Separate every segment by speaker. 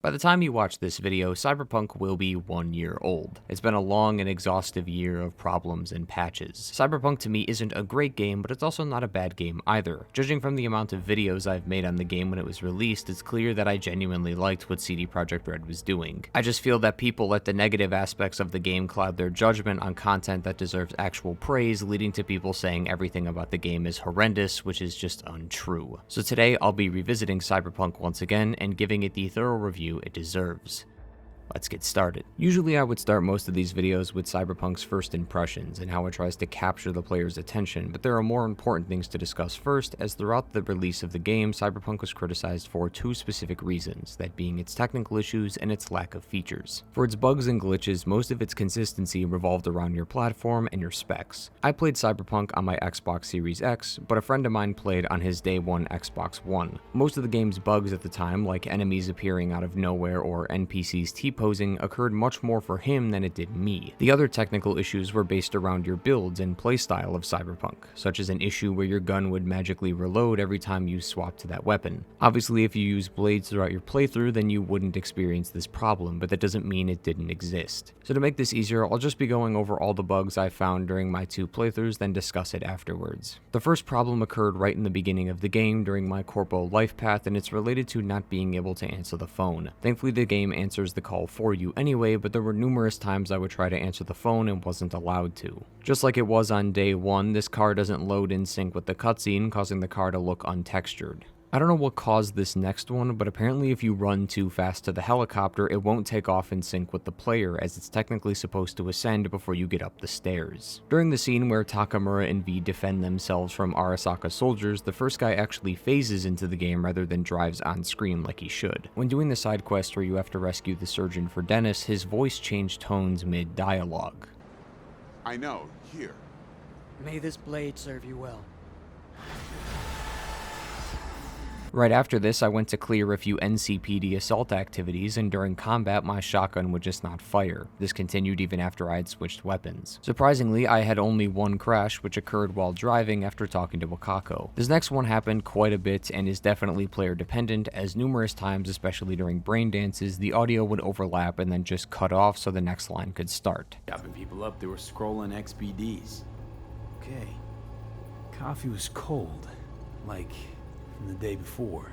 Speaker 1: By the time you watch this video, Cyberpunk will be 1 year old. It's been a long and exhaustive year of problems and patches. Cyberpunk to me isn't a great game, but it's also not a bad game either. Judging from the amount of videos I've made on the game when it was released, it's clear that I genuinely liked what CD Projekt Red was doing. I just feel that people let the negative aspects of the game cloud their judgment on content that deserves actual praise, leading to people saying everything about the game is horrendous, which is just untrue. So today I'll be revisiting Cyberpunk once again and giving it the thorough review it deserves. Let's get started. Usually I would start most of these videos with Cyberpunk's first impressions and how it tries to capture the player's attention, but there are more important things to discuss first, as throughout the release of the game, Cyberpunk was criticized for two specific reasons, that being its technical issues and its lack of features. For its bugs and glitches, most of its consistency revolved around your platform and your specs. I played Cyberpunk on my Xbox Series X, but a friend of mine played on his day one Xbox One. Most of the game's bugs at the time, like enemies appearing out of nowhere or NPCs T-posing, occurred much more for him than it did me. The other technical issues were based around your builds and playstyle of Cyberpunk, such as an issue where your gun would magically reload every time you swapped to that weapon. Obviously, if you use blades throughout your playthrough, then you wouldn't experience this problem, but that doesn't mean it didn't exist. So to make this easier, I'll just be going over all the bugs I found during my two playthroughs, then discuss it afterwards. The first problem occurred right in the beginning of the game during my Corpo life path, and it's related to not being able to answer the phone. Thankfully, the game answers the call for you anyway, but there were numerous times I would try to answer the phone and wasn't allowed to. Just like it was on day one, this car doesn't load in sync with the cutscene, causing the car to look untextured. I don't know what caused this next one, but apparently if you run too fast to the helicopter, it won't take off in sync with the player, as it's technically supposed to ascend before you get up the stairs. During the scene where Takamura and V defend themselves from Arasaka soldiers, the first guy actually phases into the game rather than drives on screen like he should. When doing the side quest where you have to rescue the surgeon for Dennis, his voice changed tones mid-dialogue.
Speaker 2: I know, here.
Speaker 3: May this blade serve you well.
Speaker 1: Right after this, I went to clear a few NCPD assault activities, and during combat, my shotgun would just not fire. This continued even after I had switched weapons. Surprisingly, I had only one crash, which occurred while driving after talking to Wakako. This next one happened quite a bit and is definitely player dependent, as numerous times, especially during brain dances, the audio would overlap and then just cut off so the next line could start.
Speaker 4: Chopping people up, they were scrolling XBDs. Okay. Coffee was cold. Like from the day before.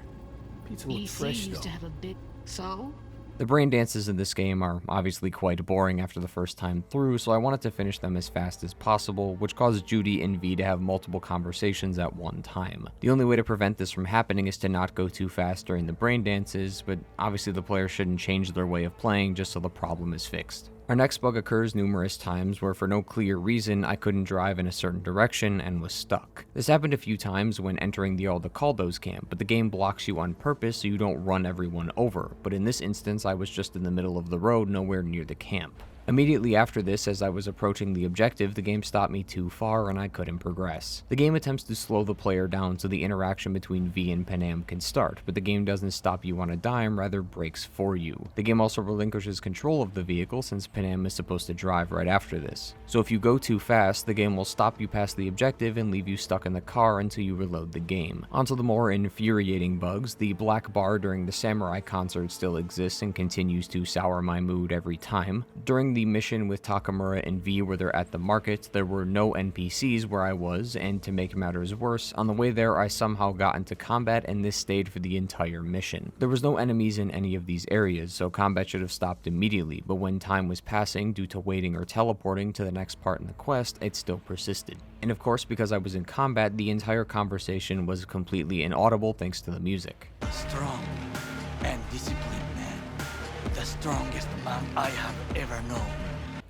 Speaker 4: Pizza looked fresh,
Speaker 5: used
Speaker 4: though.
Speaker 5: to have a big so?
Speaker 1: The brain dances in this game are obviously quite boring after the first time through, so I wanted to finish them as fast as possible, which caused Judy and V to have multiple conversations at one time. The only way to prevent this from happening is to not go too fast during the brain dances, but obviously the player shouldn't change their way of playing just so the problem is fixed. Our next bug occurs numerous times where for no clear reason I couldn't drive in a certain direction and was stuck. This happened a few times when entering the Aldecaldos camp, but the game blocks you on purpose so you don't run everyone over, but in this instance I was just in the middle of the road, nowhere near the camp. Immediately after this, as I was approaching the objective, the game stopped me too far and I couldn't progress. The game attempts to slow the player down so the interaction between V and Panam can start, but the game doesn't stop you on a dime, rather brakes for you. The game also relinquishes control of the vehicle since Panam is supposed to drive right after this. So if you go too fast, the game will stop you past the objective and leave you stuck in the car until you reload the game. Onto the more infuriating bugs, the black bar during the Samurai concert still exists and continues to sour my mood every time. During the mission with Takamura and V where they're at the market, there were no NPCs where I was, and to make matters worse, on the way there I somehow got into combat and this stayed for the entire mission. There was no enemies in any of these areas, so combat should have stopped immediately, but when time was passing due to waiting or teleporting to the next part in the quest, it still persisted. And of course, because I was in combat, the entire conversation was completely inaudible thanks to the music.
Speaker 3: Strong and disciplined man. The strongest man I have ever known.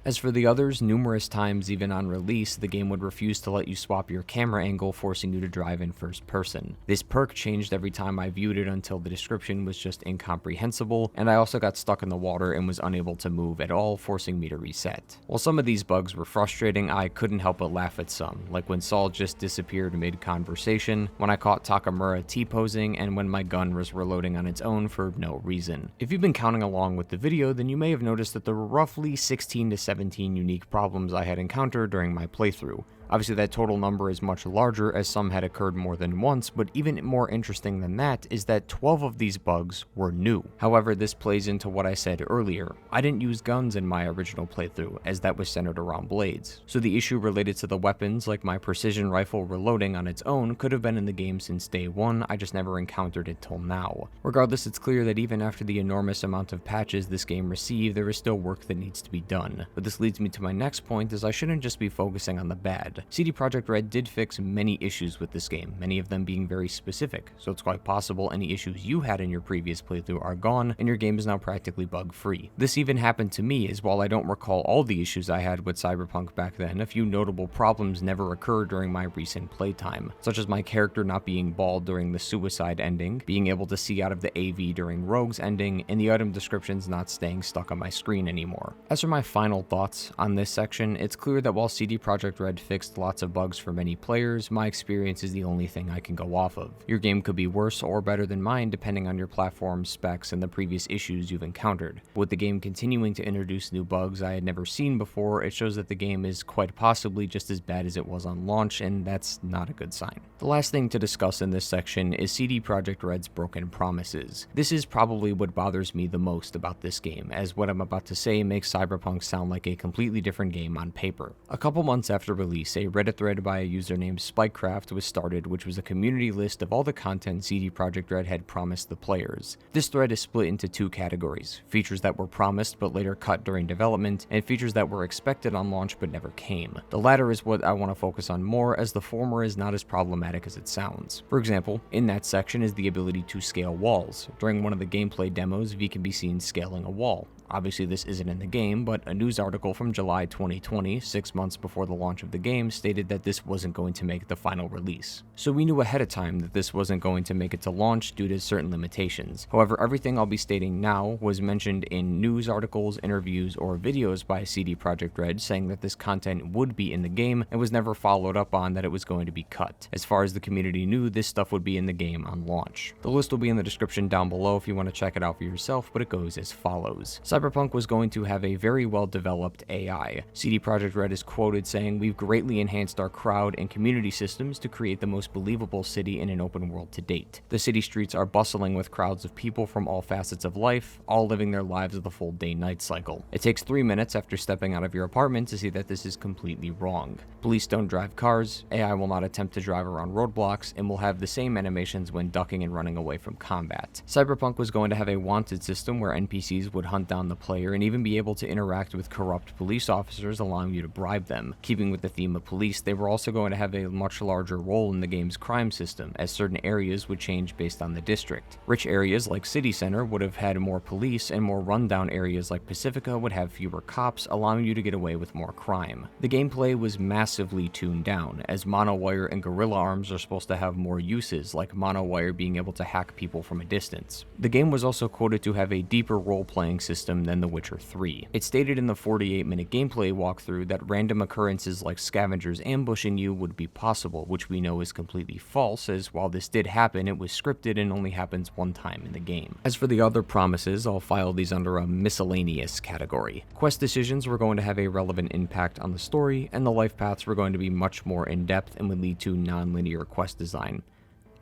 Speaker 1: As for the others, numerous times even on release, the game would refuse to let you swap your camera angle, forcing you to drive in first person. This perk changed every time I viewed it until the description was just incomprehensible, and I also got stuck in the water and was unable to move at all, forcing me to reset. While some of these bugs were frustrating, I couldn't help but laugh at some, like when Saul just disappeared mid-conversation, when I caught Takamura T-posing, and when my gun was reloading on its own for no reason. If you've been counting along with the video, then you may have noticed that there were roughly 16 to 17 unique problems I had encountered during my playthrough. Obviously that total number is much larger as some had occurred more than once, but even more interesting than that is that 12 of these bugs were new. However, this plays into what I said earlier. I didn't use guns in my original playthrough, as that was centered around blades. So the issue related to the weapons, like my precision rifle reloading on its own, could have been in the game since day one, I just never encountered it till now. Regardless, it's clear that even after the enormous amount of patches this game received, there is still work that needs to be done. But this leads me to my next point, is I shouldn't just be focusing on the bad. CD Projekt Red did fix many issues with this game, many of them being very specific, so it's quite possible any issues you had in your previous playthrough are gone, and your game is now practically bug-free. This even happened to me, as while I don't recall all the issues I had with Cyberpunk back then, a few notable problems never occurred during my recent playtime, such as my character not being bald during the suicide ending, being able to see out of the AV during Rogue's ending, and the item descriptions not staying stuck on my screen anymore. As for my final thoughts on this section, it's clear that while CD Projekt Red fixed lots of bugs for many players, my experience is the only thing I can go off of. Your game could be worse or better than mine depending on your platform, specs, and the previous issues you've encountered. With the game continuing to introduce new bugs I had never seen before, it shows that the game is quite possibly just as bad as it was on launch, and that's not a good sign. The last thing to discuss in this section is CD Projekt Red's broken promises. This is probably what bothers me the most about this game, as what I'm about to say makes Cyberpunk sound like a completely different game on paper. A couple months after release, a Reddit thread by a user named Spikecraft was started, which was a community list of all the content CD Projekt Red had promised the players. This thread is split into two categories: features that were promised but later cut during development, and features that were expected on launch but never came. The latter is what I want to focus on more, as the former is not as problematic as it sounds. For example, in that section is the ability to scale walls. During one of the gameplay demos, V can be seen scaling a wall. Obviously this isn't in the game, but a news article from July 2020, 6 months before the launch of the game, stated that this wasn't going to make the final release. So we knew ahead of time that this wasn't going to make it to launch due to certain limitations. However, everything I'll be stating now was mentioned in news articles, interviews, or videos by CD Projekt Red saying that this content would be in the game, and was never followed up on that it was going to be cut. As far as the community knew, this stuff would be in the game on launch. The list will be in the description down below if you want to check it out for yourself, but it goes as follows. Cyberpunk was going to have a very well-developed AI. CD Projekt Red is quoted saying, "We've greatly enhanced our crowd and community systems to create the most believable city in an open world to date. The city streets are bustling with crowds of people from all facets of life, all living their lives of the full day-night cycle. It takes 3 minutes after stepping out of your apartment to see that this is completely wrong. Police don't drive cars, AI will not attempt to drive around roadblocks, and will have the same animations when ducking and running away from combat." Cyberpunk was going to have a wanted system where NPCs would hunt down the player and even be able to interact with corrupt police officers, allowing you to bribe them. Keeping with the theme of police, they were also going to have a much larger role in the game's crime system, as certain areas would change based on the district. Rich areas like City Center would have had more police, and more rundown areas like Pacifica would have fewer cops, allowing you to get away with more crime. The gameplay was massively tuned down, as monowire and gorilla arms are supposed to have more uses, like monowire being able to hack people from a distance. The game was also quoted to have a deeper role-playing system than The Witcher 3. It stated in the 48-minute gameplay walkthrough that random occurrences like scavengers ambushing you would be possible, which we know is completely false, as while this did happen, it was scripted and only happens one time in the game. As for the other promises, I'll file these under a miscellaneous category. Quest decisions were going to have a relevant impact on the story, and the life paths were going to be much more in-depth and would lead to non-linear quest design.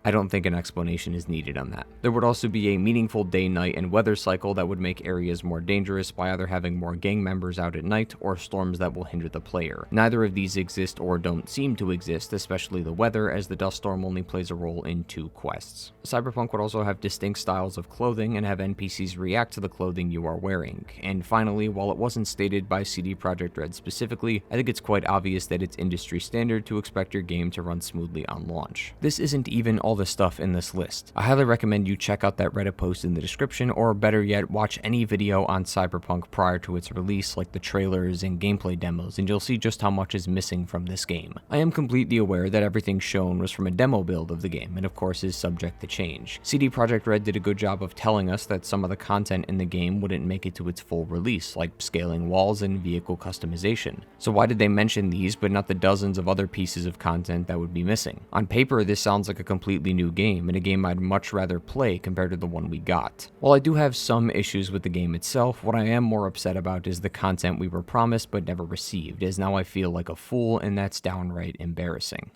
Speaker 1: I don't think an explanation is needed on that. There would also be a meaningful day, night, and weather cycle that would make areas more dangerous by either having more gang members out at night or storms that will hinder the player. Neither of these exist or don't seem to exist, especially the weather, as the dust storm only plays a role in 2 quests. Cyberpunk would also have distinct styles of clothing and have NPCs react to the clothing you are wearing. And finally, while it wasn't stated by CD Projekt Red specifically, I think it's quite obvious that it's industry standard to expect your game to run smoothly on launch. This isn't even all the stuff in this list. I highly recommend you check out that Reddit post in the description, or better yet, watch any video on Cyberpunk prior to its release, like the trailers and gameplay demos, and you'll see just how much is missing from this game. I am completely aware that everything shown was from a demo build of the game, and of course is subject to change. CD Projekt Red did a good job of telling us that some of the content in the game wouldn't make it to its full release, like scaling walls and vehicle customization. So why did they mention these but not the dozens of other pieces of content that would be missing? On paper, this sounds like a completely completely new game, and a game I'd much rather play compared to the one we got. While I do have some issues with the game itself, what I am more upset about is the content we were promised but never received, as now I feel like a fool, and that's downright embarrassing.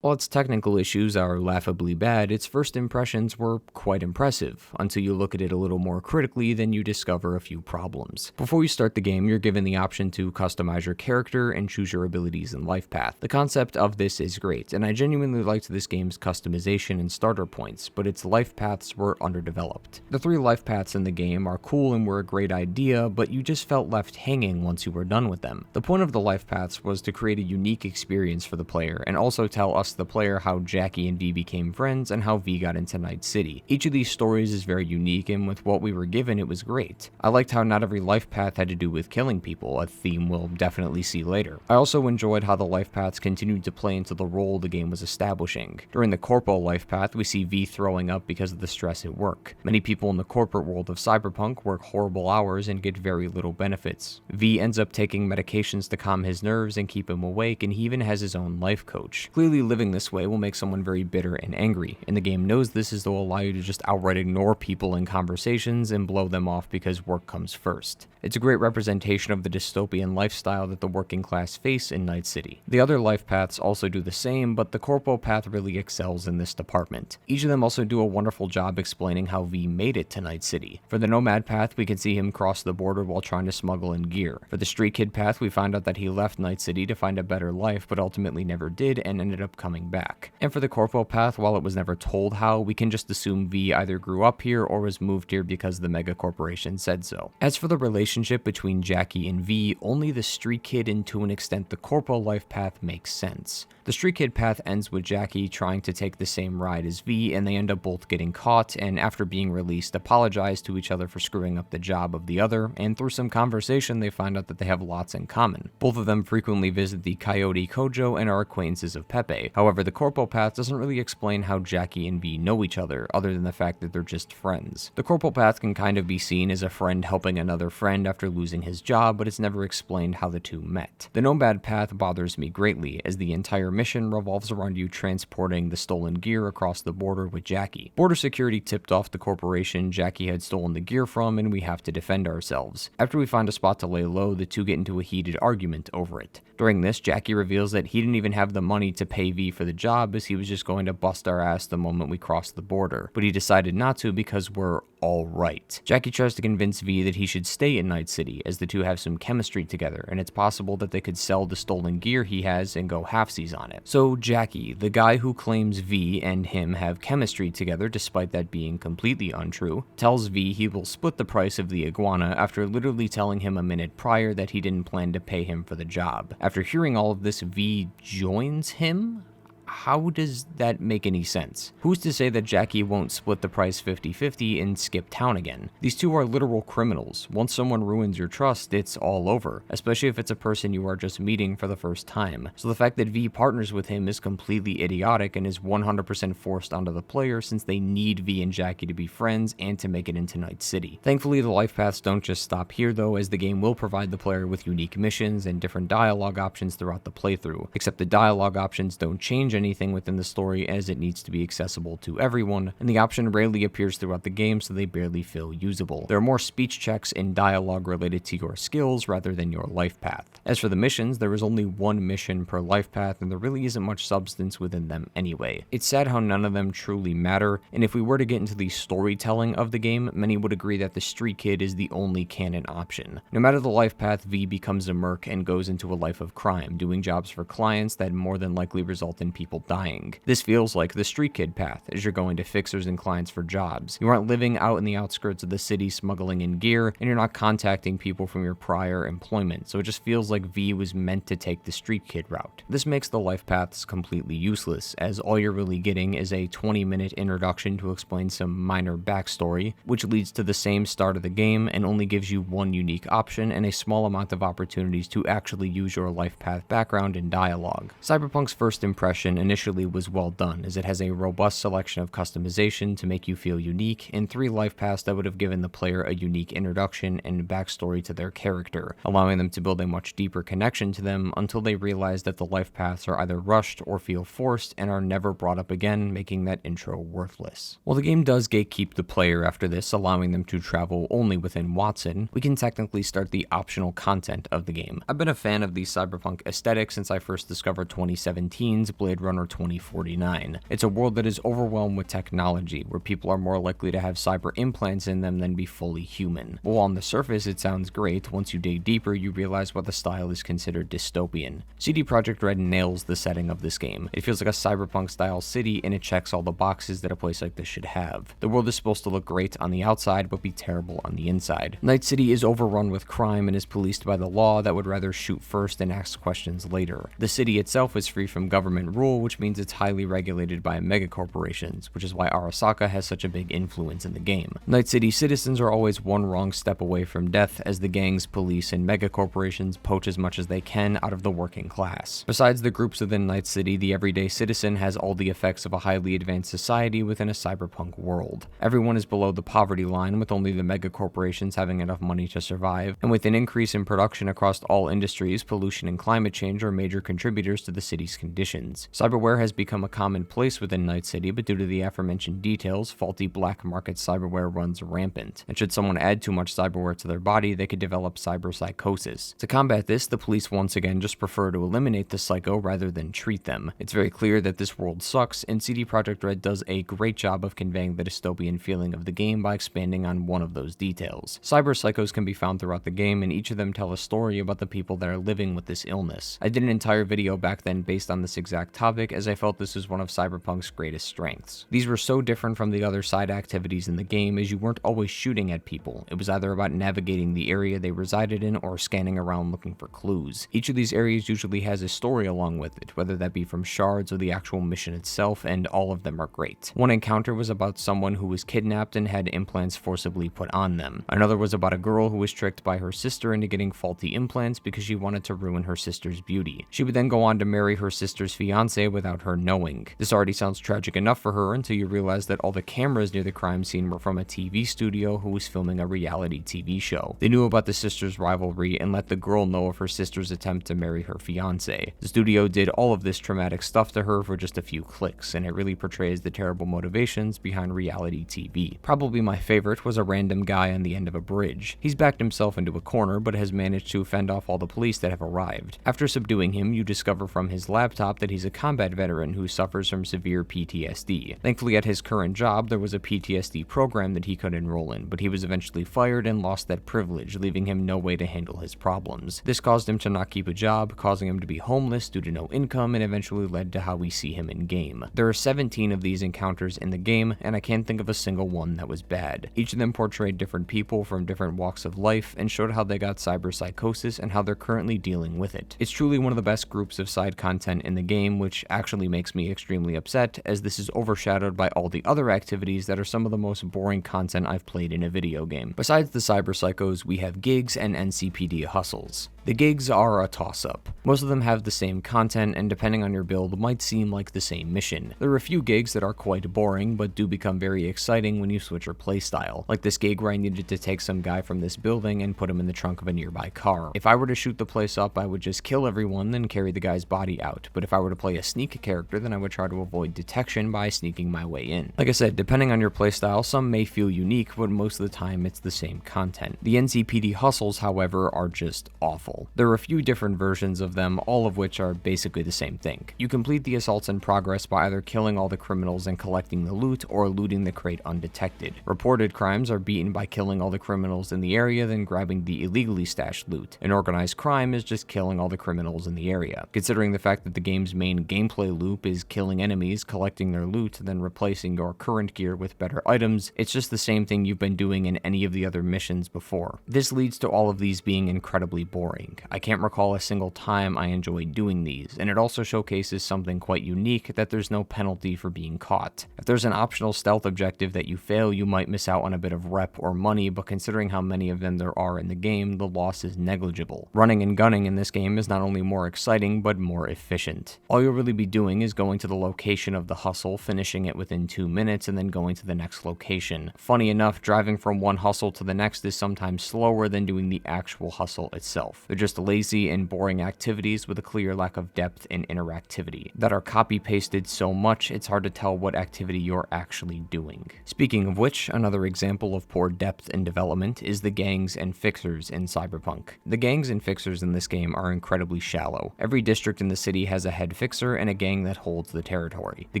Speaker 1: While its technical issues are laughably bad, its first impressions were quite impressive, until you look at it a little more critically, then you discover a few problems. Before you start the game, you're given the option to customize your character and choose your abilities and life path. The concept of this is great, and I genuinely liked this game's customization and starter points, but its life paths were underdeveloped. The 3 life paths in the game are cool and were a great idea, but you just felt left hanging once you were done with them. The point of the life paths was to create a unique experience for the player, and also tell us the player how Jackie and V became friends and how V got into Night City. Each of these stories is very unique, and with what we were given, it was great. I liked how not every life path had to do with killing people, a theme we'll definitely see later. I also enjoyed how the life paths continued to play into the role the game was establishing. During the corporal life path, we see V throwing up because of the stress at work. Many people in the corporate world of Cyberpunk work horrible hours and get very little benefits. V ends up taking medications to calm his nerves and keep him awake, and he even has his own life coach. Clearly, living this way will make someone very bitter and angry, and the game knows this, as they'll allow you to just outright ignore people in conversations and blow them off because work comes first. It's a great representation of the dystopian lifestyle that the working class face in Night City. The other life paths also do the same, but the corporal path really excels in this department. Each of them also do a wonderful job explaining how V made it to Night City. For the nomad path, we can see him cross the border while trying to smuggle in gear. For the street kid path, we find out that he left Night City to find a better life, but ultimately never did and ended up coming back. And for the corporal path, while it was never told how, we can just assume V either grew up here or was moved here because the mega corporation said so. As for the relationship between Jackie and V, only the street kid and to an extent the corporal life path makes sense. The street kid path ends with Jackie trying to take the same ride as V, and they end up both getting caught, and after being released, apologize to each other for screwing up the job of the other, and through some conversation they find out that they have lots in common. Both of them frequently visit the Coyote Kojo and are acquaintances of Pepe. However, the corporal path doesn't really explain how Jackie and V know each other, other than the fact that they're just friends. The corporal path can kind of be seen as a friend helping another friend after losing his job, but it's never explained how the two met. The nomad path bothers me greatly, as the entire mission revolves around you transporting the stolen gear across the border with Jackie. Border security tipped off the corporation Jackie had stolen the gear from, and we have to defend ourselves. After we find a spot to lay low, the two get into a heated argument over it. During this, Jackie reveals that he didn't even have the money to pay V for the job, as he was just going to bust our ass the moment we crossed the border, but he decided not to because we're all right. Jackie tries to convince V that he should stay in Night City, as the two have some chemistry together, and it's possible that they could sell the stolen gear he has and go halfsies on it. So Jackie, the guy who claims V and him have chemistry together despite that being completely untrue, tells V he will split the price of the iguana after literally telling him a minute prior that he didn't plan to pay him for the job. After hearing all of this, V joins him? How does that make any sense? Who's to say that Jackie won't split the price 50-50 and skip town again? These two are literal criminals. Once someone ruins your trust, it's all over, especially if it's a person you are just meeting for the first time. So the fact that V partners with him is completely idiotic and is 100% forced onto the player, since they need V and Jackie to be friends and to make it into Night City. Thankfully, the life paths don't just stop here though, as the game will provide the player with unique missions and different dialogue options throughout the playthrough, except the dialogue options don't change anything within the story, as it needs to be accessible to everyone, and the option rarely appears throughout the game, so they barely feel usable. There are more speech checks and dialogue related to your skills rather than your life path. As for the missions, there is only one mission per life path, and there really isn't much substance within them anyway. It's sad how none of them truly matter, and if we were to get into the storytelling of the game, many would agree that the street kid is the only canon option. No matter the life path, V becomes a merc and goes into a life of crime, doing jobs for clients that more than likely result in people dying. This feels like the street kid path, as you're going to fixers and clients for jobs. You aren't living out in the outskirts of the city smuggling in gear, and you're not contacting people from your prior employment, so it just feels like V was meant to take the street kid route. This makes the life paths completely useless, as all you're really getting is a 20-minute introduction to explain some minor backstory, which leads to the same start of the game and only gives you one unique option and a small amount of opportunities to actually use your life path background and dialogue. Cyberpunk's first impression initially was well done, as it has a robust selection of customization to make you feel unique, and 3 life paths that would have given the player a unique introduction and backstory to their character, allowing them to build a much deeper connection to them until they realize that the life paths are either rushed or feel forced and are never brought up again, making that intro worthless. While the game does gatekeep the player after this, allowing them to travel only within Watson, we can technically start the optional content of the game. I've been a fan of the cyberpunk aesthetic since I first discovered 2017's Blade Runner 2049. It's a world that is overwhelmed with technology, where people are more likely to have cyber implants in them than be fully human. While on the surface it sounds great, once you dig deeper you realize why the style is considered dystopian. CD Projekt Red nails the setting of this game. It feels like a cyberpunk style city, and it checks all the boxes that a place like this should have. The world is supposed to look great on the outside but be terrible on the inside. Night City is overrun with crime and is policed by the law that would rather shoot first and ask questions later. The city itself is free from government rule, which means it's highly regulated by megacorporations, which is why Arasaka has such a big influence in the game. Night City citizens are always one wrong step away from death, as the gangs, police, and megacorporations poach as much as they can out of the working class. Besides the groups within Night City, the everyday citizen has all the effects of a highly advanced society within a cyberpunk world. Everyone is below the poverty line, with only the megacorporations having enough money to survive, and with an increase in production across all industries, pollution and climate change are major contributors to the city's conditions. Cyberware has become a commonplace within Night City, but due to the aforementioned details, faulty black market cyberware runs rampant, and should someone add too much cyberware to their body, they could develop cyberpsychosis. To combat this, the police once again just prefer to eliminate the psycho rather than treat them. It's very clear that this world sucks, and CD Projekt Red does a great job of conveying the dystopian feeling of the game by expanding on one of those details. Cyber psychos can be found throughout the game, and each of them tell a story about the people that are living with this illness. I did an entire video back then based on this exact topic, as I felt this was one of Cyberpunk's greatest strengths. These were so different from the other side activities in the game, as you weren't always shooting at people. It was either about navigating the area they resided in or scanning around looking for clues. Each of these areas usually has a story along with it, whether that be from shards or the actual mission itself, and all of them are great. One encounter was about someone who was kidnapped and had implants forcibly put on them. Another was about a girl who was tricked by her sister into getting faulty implants because she wanted to ruin her sister's beauty. She would then go on to marry her sister's fiance without her knowing. This already sounds tragic enough for her until you realize that all the cameras near the crime scene were from a TV studio who was filming a reality TV show. They knew about the sister's rivalry and let the girl know of her sister's attempt to marry her fiance. The studio did all of this traumatic stuff to her for just a few clicks, and it really portrays the terrible motivations behind reality TV. Probably my favorite was a random guy on the end of a bridge. He's backed himself into a corner, but has managed to fend off all the police that have arrived. After subduing him, you discover from his laptop that he's a combat veteran who suffers from severe PTSD. Thankfully, at his current job, there was a PTSD program that he could enroll in, but he was eventually fired and lost that privilege, leaving him no way to handle his problems. This caused him to not keep a job, causing him to be homeless due to no income, and eventually led to how we see him in game. There are 17 of these encounters in the game, and I can't think of a single one that was bad. Each of them portrayed different people from different walks of life and showed how they got cyberpsychosis and how they're currently dealing with it. It's truly one of the best groups of side content in the game, which actually makes me extremely upset, as this is overshadowed by all the other activities that are some of the most boring content I've played in a video game. Besides the cyberpsychos, we have gigs and NCPD hustles. The gigs are a toss-up. Most of them have the same content, and depending on your build, might seem like the same mission. There are a few gigs that are quite boring, but do become very exciting when you switch your playstyle. Like this gig where I needed to take some guy from this building and put him in the trunk of a nearby car. If I were to shoot the place up, I would just kill everyone, then carry the guy's body out. But if I were to play a sneak character, then I would try to avoid detection by sneaking my way in. Like I said, depending on your playstyle, some may feel unique, but most of the time it's the same content. The NCPD hustles, however, are just awful. There are a few different versions of them, all of which are basically the same thing. You complete the assaults in progress by either killing all the criminals and collecting the loot, or looting the crate undetected. Reported crimes are beaten by killing all the criminals in the area, then grabbing the illegally stashed loot. An organized crime is just killing all the criminals in the area. Considering the fact that the game's main gameplay loop is killing enemies, collecting their loot, then replacing your current gear with better items, it's just the same thing you've been doing in any of the other missions before. This leads to all of these being incredibly boring. boring. I can't recall a single time I enjoyed doing these, and it also showcases something quite unique, that there's no penalty for being caught. If there's an optional stealth objective that you fail, you might miss out on a bit of rep or money, but considering how many of them there are in the game, the loss is negligible. Running and gunning in this game is not only more exciting, but more efficient. All you'll really be doing is going to the location of the hustle, finishing it within 2 minutes, and then going to the next location. Funny enough, driving from one hustle to the next is sometimes slower than doing the actual hustle itself. They're just lazy and boring activities with a clear lack of depth and interactivity that are copy-pasted so much it's hard to tell what activity you're actually doing. Speaking of which, another example of poor depth and development is the gangs and fixers in Cyberpunk. The gangs and fixers in this game are incredibly shallow. Every district in the city has a head fixer and a gang that holds the territory. The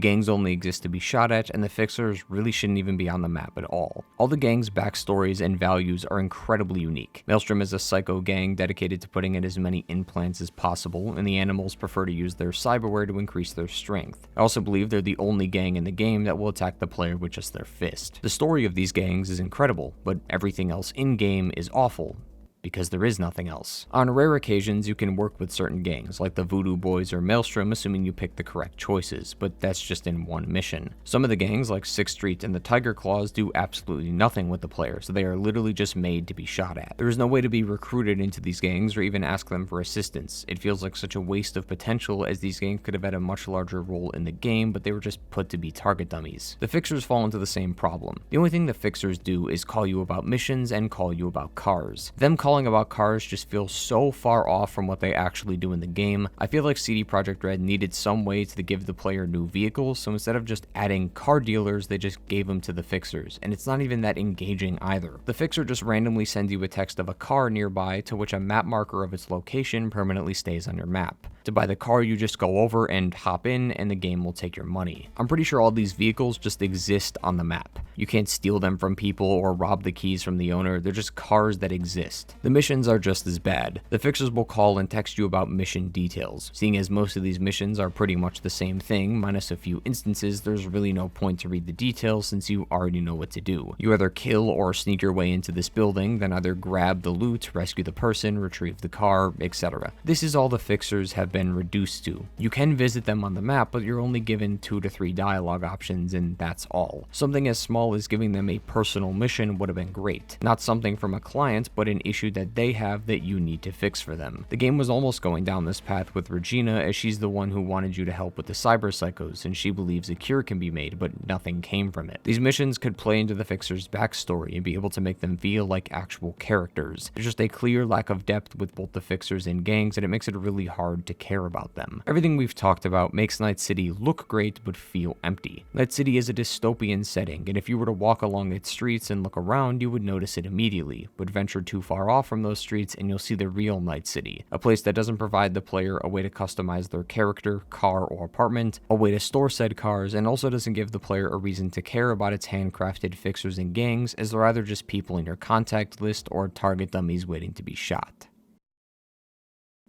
Speaker 1: gangs only exist to be shot at, and the fixers really shouldn't even be on the map at all. All the gangs' backstories and values are incredibly unique. Maelstrom is a psycho gang dedicated to putting in as many implants as possible, and the animals prefer to use their cyberware to increase their strength. I also believe they're the only gang in the game that will attack the player with just their fist. The story of these gangs is incredible, but everything else in-game is awful, because there is nothing else. On rare occasions, you can work with certain gangs, like the Voodoo Boys or Maelstrom, assuming you pick the correct choices, but that's just in one mission. Some of the gangs, like 6th Street and the Tiger Claws, do absolutely nothing with the player, so they are literally just made to be shot at. There is no way to be recruited into these gangs or even ask them for assistance. It feels like such a waste of potential, as these gangs could have had a much larger role in the game, but they were just put to be target dummies. The fixers fall into the same problem. The only thing the fixers do is call you about missions and call you about cars. Them calling about cars just feels so far off from what they actually do in the game. I feel like CD Projekt Red needed some way to give the player new vehicles, so instead of just adding car dealers, they just gave them to the fixers, and it's not even that engaging either. The fixer just randomly sends you a text of a car nearby, to which a map marker of its location permanently stays on your map. To buy the car, you just go over and hop in, and the game will take your money. I'm pretty sure all these vehicles just exist on the map. You can't steal them from people or rob the keys from the owner, they're just cars that exist. The missions are just as bad. The fixers will call and text you about mission details. Seeing as most of these missions are pretty much the same thing, minus a few instances, there's really no point to read the details since you already know what to do. You either kill or sneak your way into this building, then either grab the loot, rescue the person, retrieve the car, etc. This is all the fixers have been reduced to. You can visit them on the map, but you're only given 2 to 3 dialogue options, and that's all. Something as small as giving them a personal mission would have been great. Not something from a client, but an issue that they have that you need to fix for them. The game was almost going down this path with Regina, as she's the one who wanted you to help with the cyber psychos, and she believes a cure can be made, but nothing came from it. These missions could play into the fixers' backstory and be able to make them feel like actual characters. There's just a clear lack of depth with both the fixers and gangs, and it makes it really hard to care about them. Everything we've talked about makes Night City look great but feel empty. Night City is a dystopian setting, and if you were to walk along its streets and look around, you would notice it immediately, but venture too far off from those streets and you'll see the real Night City, a place that doesn't provide the player a way to customize their character, car, or apartment, a way to store said cars, and also doesn't give the player a reason to care about its handcrafted fixers and gangs, as they're either just people in your contact list or target dummies waiting to be shot.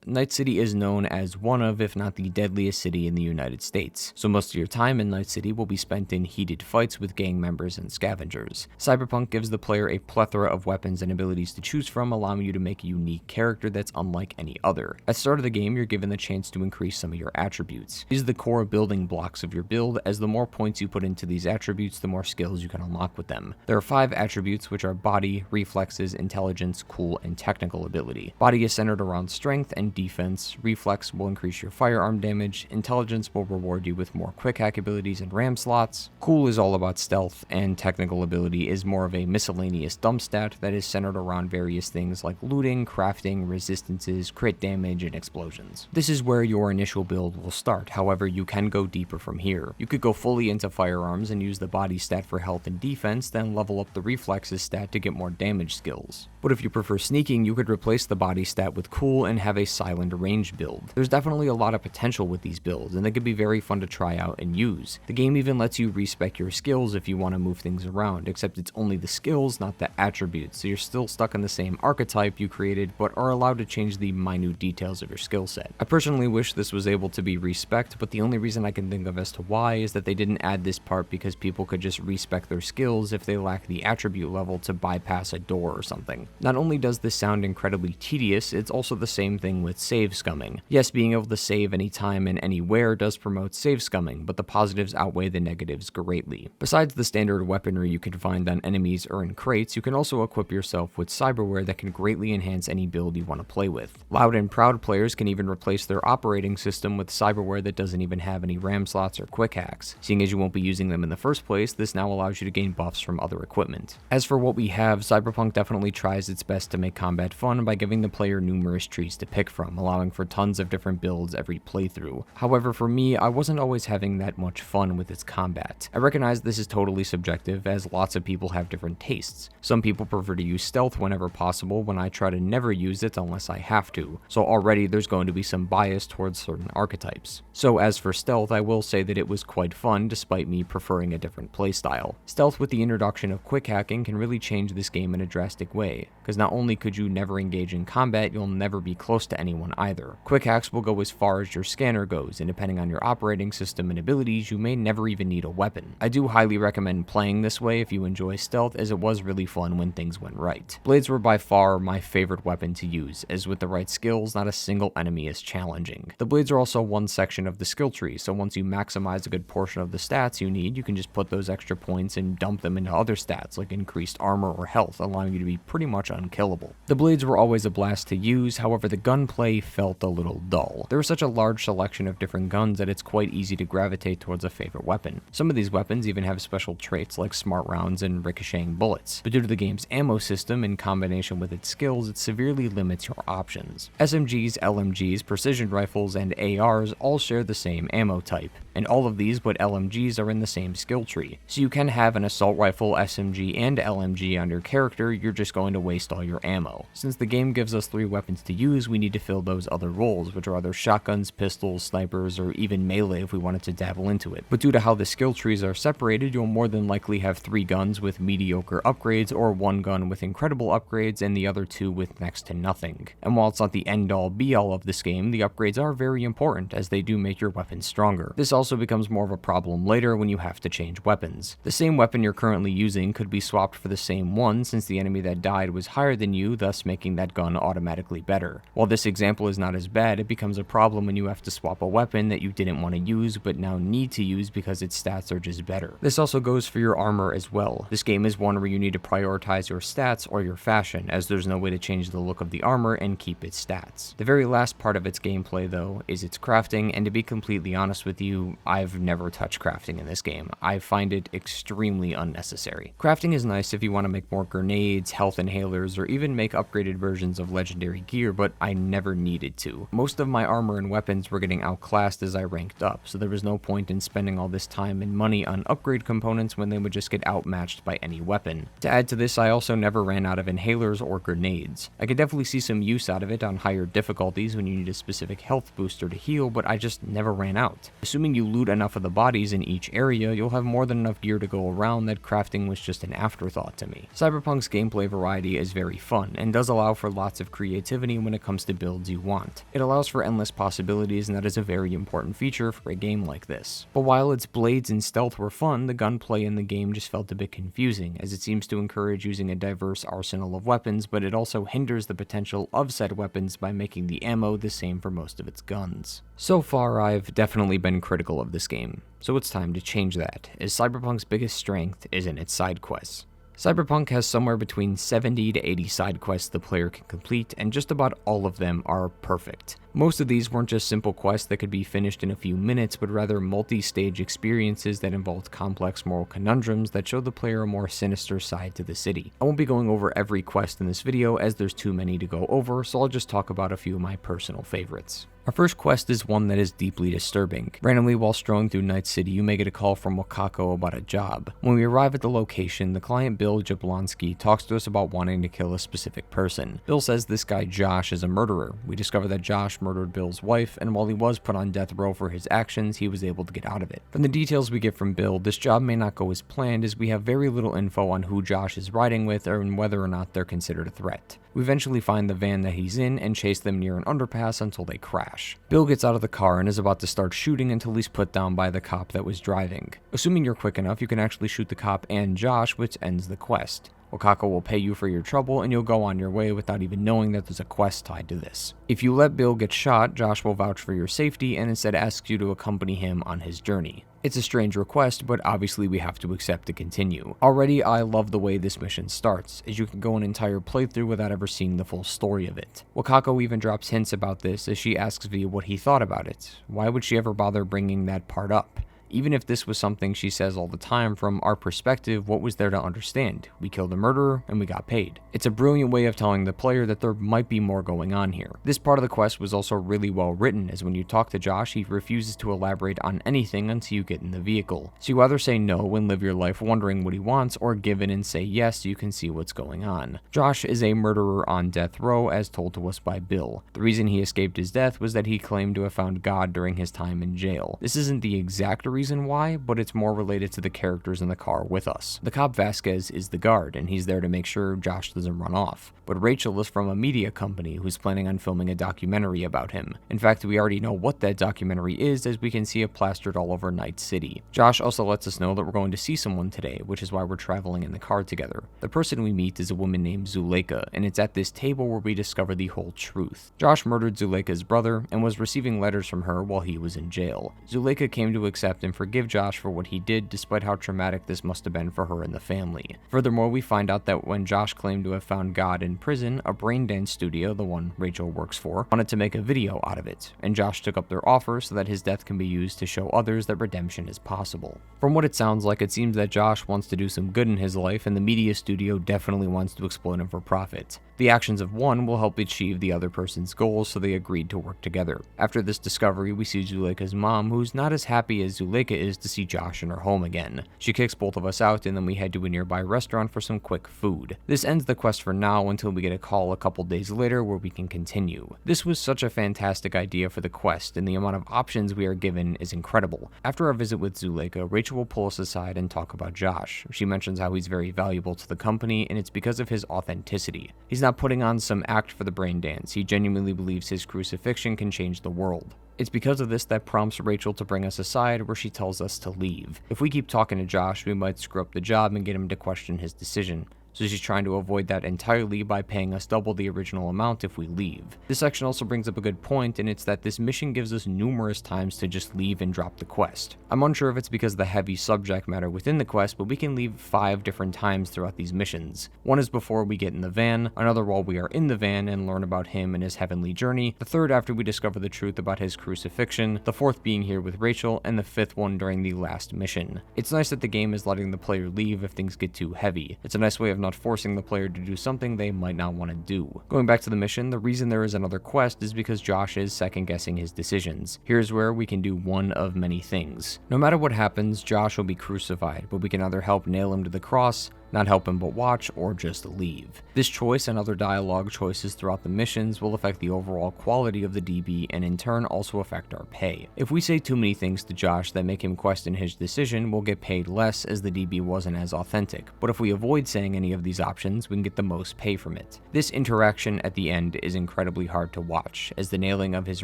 Speaker 1: Night City is known as one of, if not the deadliest city in the United States, so most of your time in Night City will be spent in heated fights with gang members and scavengers. Cyberpunk gives the player a plethora of weapons and abilities to choose from, allowing you to make a unique character that's unlike any other. At the start of the game, you're given the chance to increase some of your attributes. These are the core building blocks of your build, as the more points you put into these attributes, the more skills you can unlock with them. There are 5 attributes, which are body, reflexes, intelligence, cool, and technical ability. Body is centered around strength and defense, reflex will increase your firearm damage, intelligence will reward you with more quick hack abilities and RAM slots, cool is all about stealth, and technical ability is more of a miscellaneous dump stat that is centered around various things like looting, crafting, resistances, crit damage, and explosions. This is where your initial build will start, however you can go deeper from here. You could go fully into firearms and use the body stat for health and defense, then level up the reflexes stat to get more damage skills. But if you prefer sneaking, you could replace the body stat with cool and have a silent range build. There's definitely a lot of potential with these builds, and they could be very fun to try out and use. The game even lets you respec your skills if you want to move things around, except it's only the skills, not the attributes, so you're still stuck in the same archetype you created, but are allowed to change the minute details of your skill set. I personally wish this was able to be respec, but the only reason I can think of as to why is that they didn't add this part because people could just respec their skills if they lack the attribute level to bypass a door or something. Not only does this sound incredibly tedious, it's also the same thing with save scumming. Yes, being able to save anytime and anywhere does promote save scumming, but the positives outweigh the negatives greatly. Besides the standard weaponry you can find on enemies or in crates, you can also equip yourself with cyberware that can greatly enhance any build you want to play with. Loud and proud players can even replace their operating system with cyberware that doesn't even have any RAM slots or quick hacks. Seeing as you won't be using them in the first place, this now allows you to gain buffs from other equipment. As for what we have, Cyberpunk definitely tries its best to make combat fun by giving the player numerous trees to pick from, allowing for tons of different builds every playthrough. However, for me, I wasn't always having that much fun with its combat. I recognize this is totally subjective, as lots of people have different tastes. Some people prefer to use stealth whenever possible, when I try to never use it unless I have to, so already there's going to be some bias towards certain archetypes. So as for stealth, I will say that it was quite fun despite me preferring a different playstyle. Stealth with the introduction of quick hacking can really change this game in a drastic way, because not only could you never engage in combat, you'll never be close to anyone either. Quick hacks will go as far as your scanner goes, and depending on your operating system and abilities, you may never even need a weapon. I do highly recommend playing this way if you enjoy stealth, as it was really fun when things went right. Blades were by far my favorite weapon to use, as with the right skills, not a single enemy is challenging. The blades are also one section of the skill tree, so once you maximize a good portion of the stats you need, you can just put those extra points and dump them into other stats like increased armor or health, allowing you to be pretty much unkillable. The blades were always a blast to use, however the gunplay felt a little dull. There was such a large selection of different guns that it's quite easy to gravitate towards a favorite weapon. Some of these weapons even have special traits like smart rounds and ricocheting bullets, but due to the game's ammo system in combination with its skills, it severely limits your options. SMGs, LMGs, precision rifles, and ARs all share the same ammo type, and all of these but LMGs are in the same skill tree. So you can have an assault rifle, SMG, and LMG on your character, you're just going to waste all your ammo. Since the game gives us 3 weapons to use, we need to fill those other roles, which are either shotguns, pistols, snipers, or even melee if we wanted to dabble into it. But due to how the skill trees are separated, you'll more than likely have 3 guns with mediocre upgrades, or 1 gun with incredible upgrades, and the other 2 with next to nothing. And while it's not the end-all be-all of this game, the upgrades are very important, as they do make your weapons stronger. This also becomes more of a problem later when you have to change weapons. The same weapon you're currently using could be swapped for the same one, since the enemy that died was higher than you, thus making that gun automatically better. While this example is not as bad, it becomes a problem when you have to swap a weapon that you didn't want to use but now need to use because its stats are just better. This also goes for your armor as well. This game is one where you need to prioritize your stats or your fashion, as there's no way to change the look of the armor and keep its stats. The very last part of its gameplay though is its crafting, and to be completely honest with you, I've never touched crafting in this game. I find it extremely unnecessary. Crafting is nice if you want to make more grenades, health inhalers, or even make upgraded versions of legendary gear, but I never needed to. Most of my armor and weapons were getting outclassed as I ranked up, so there was no point in spending all this time and money on upgrade components when they would just get outmatched by any weapon. To add to this, I also never ran out of inhalers or grenades. I could definitely see some use out of it on higher difficulties when you need a specific health booster to heal, but I just never ran out. Assuming you loot enough of the bodies in each area, you'll have more than enough gear to go around that crafting was just an afterthought to me. Cyberpunk's gameplay variety is very fun, and does allow for lots of creativity when it comes to builds you want. It allows for endless possibilities, and that is a very important feature for a game like this. But while its blades and stealth were fun, the gunplay in the game just felt a bit confusing, as it seems to encourage using a diverse arsenal of weapons, but it also hinders the potential of said weapons by making the ammo the same for most of its guns. So far, I've definitely been critical of this game, so it's time to change that, as Cyberpunk's biggest strength is in its side quests. Cyberpunk has somewhere between 70 to 80 side quests the player can complete, and just about all of them are perfect. Most of these weren't just simple quests that could be finished in a few minutes, but rather multi-stage experiences that involved complex moral conundrums that show the player a more sinister side to the city. I won't be going over every quest in this video, as there's too many to go over, so I'll just talk about a few of my personal favorites. Our first quest is one that is deeply disturbing. Randomly while strolling through Night City, you may get a call from Wakako about a job. When we arrive at the location, the client Bill Jablonski talks to us about wanting to kill a specific person. Bill says this guy Josh is a murderer. We discover that Josh murdered Bill's wife, and while he was put on death row for his actions, he was able to get out of it. From the details we get from Bill, this job may not go as planned as we have very little info on who Josh is riding with or whether or not they're considered a threat. We eventually find the van that he's in and chase them near an underpass until they crash. Bill gets out of the car and is about to start shooting until he's put down by the cop that was driving. Assuming you're quick enough, you can actually shoot the cop and Josh, which ends the quest. Wakako will pay you for your trouble and you'll go on your way without even knowing that there's a quest tied to this. If you let Bill get shot, Josh will vouch for your safety and instead asks you to accompany him on his journey. It's a strange request, but obviously we have to accept to continue. Already, I love the way this mission starts, as you can go an entire playthrough without ever seeing the full story of it. Wakako even drops hints about this as she asks V what he thought about it. Why would she ever bother bringing that part up? Even if this was something she says all the time, from our perspective, what was there to understand? We killed a murderer and we got paid. It's a brilliant way of telling the player that there might be more going on here. This part of the quest was also really well written, as when you talk to Josh, he refuses to elaborate on anything until you get in the vehicle. So you either say no and live your life wondering what he wants, or give in and say yes so you can see what's going on. Josh is a murderer on death row, as told to us by Bill. The reason he escaped his death was that he claimed to have found God during his time in jail. This isn't the exact reason why, but it's more related to the characters in the car with us. The cop Vasquez is the guard, and he's there to make sure Josh doesn't run off. But Rachel is from a media company who's planning on filming a documentary about him. In fact, we already know what that documentary is, as we can see it plastered all over Night City. Josh also lets us know that we're going to see someone today, which is why we're traveling in the car together. The person we meet is a woman named Zuleika, and it's at this table where we discover the whole truth. Josh murdered Zuleika's brother and was receiving letters from her while he was in jail. Zuleika came to accept and forgive Josh for what he did, despite how traumatic this must have been for her and the family. Furthermore, we find out that when Josh claimed to have found God in prison, a braindance studio, the one Rachel works for, wanted to make a video out of it, and Josh took up their offer so that his death can be used to show others that redemption is possible. From what it sounds like, it seems that Josh wants to do some good in his life, and the media studio definitely wants to exploit him for profit. The actions of one will help achieve the other person's goals, so they agreed to work together. After this discovery, we see Zuleika's mom, who's not as happy as Zuleika is to see Josh in her home again. She kicks both of us out, and then we head to a nearby restaurant for some quick food. This ends the quest for now until we get a call a couple days later where we can continue. This was such a fantastic idea for the quest, and the amount of options we are given is incredible. After our visit with Zuleika, Rachel will pull us aside and talk about Josh. She mentions how he's very valuable to the company, and it's because of his authenticity. He's not putting on some act for the brain dance. He genuinely believes his crucifixion can change the world. It's because of this that prompts Rachel to bring us aside, where she tells us to leave. If we keep talking to Josh, we might screw up the job and get him to question his decision. So she's trying to avoid that entirely by paying us double the original amount if we leave. This section also brings up a good point, and it's that this mission gives us numerous times to just leave and drop the quest. I'm unsure if it's because of the heavy subject matter within the quest, but we can leave 5 different times throughout these missions. One is before we get in the van, another while we are in the van and learn about him and his heavenly journey, the third after we discover the truth about his crucifixion, the fourth being here with Rachel, and the fifth one during the last mission. It's nice that the game is letting the player leave if things get too heavy. It's a nice way of not forcing the player to do something they might not want to do. Going back to the mission, the reason there is another quest is because Josh is second-guessing his decisions. Here's where we can do one of many things. No matter what happens, Josh will be crucified, but we can either help nail him to the cross, not help him but watch, or just leave. This choice and other dialogue choices throughout the missions will affect the overall quality of the DB and in turn also affect our pay. If we say too many things to Josh that make him question his decision, we'll get paid less as the DB wasn't as authentic, but if we avoid saying any of these options, we can get the most pay from it. This interaction at the end is incredibly hard to watch, as the nailing of his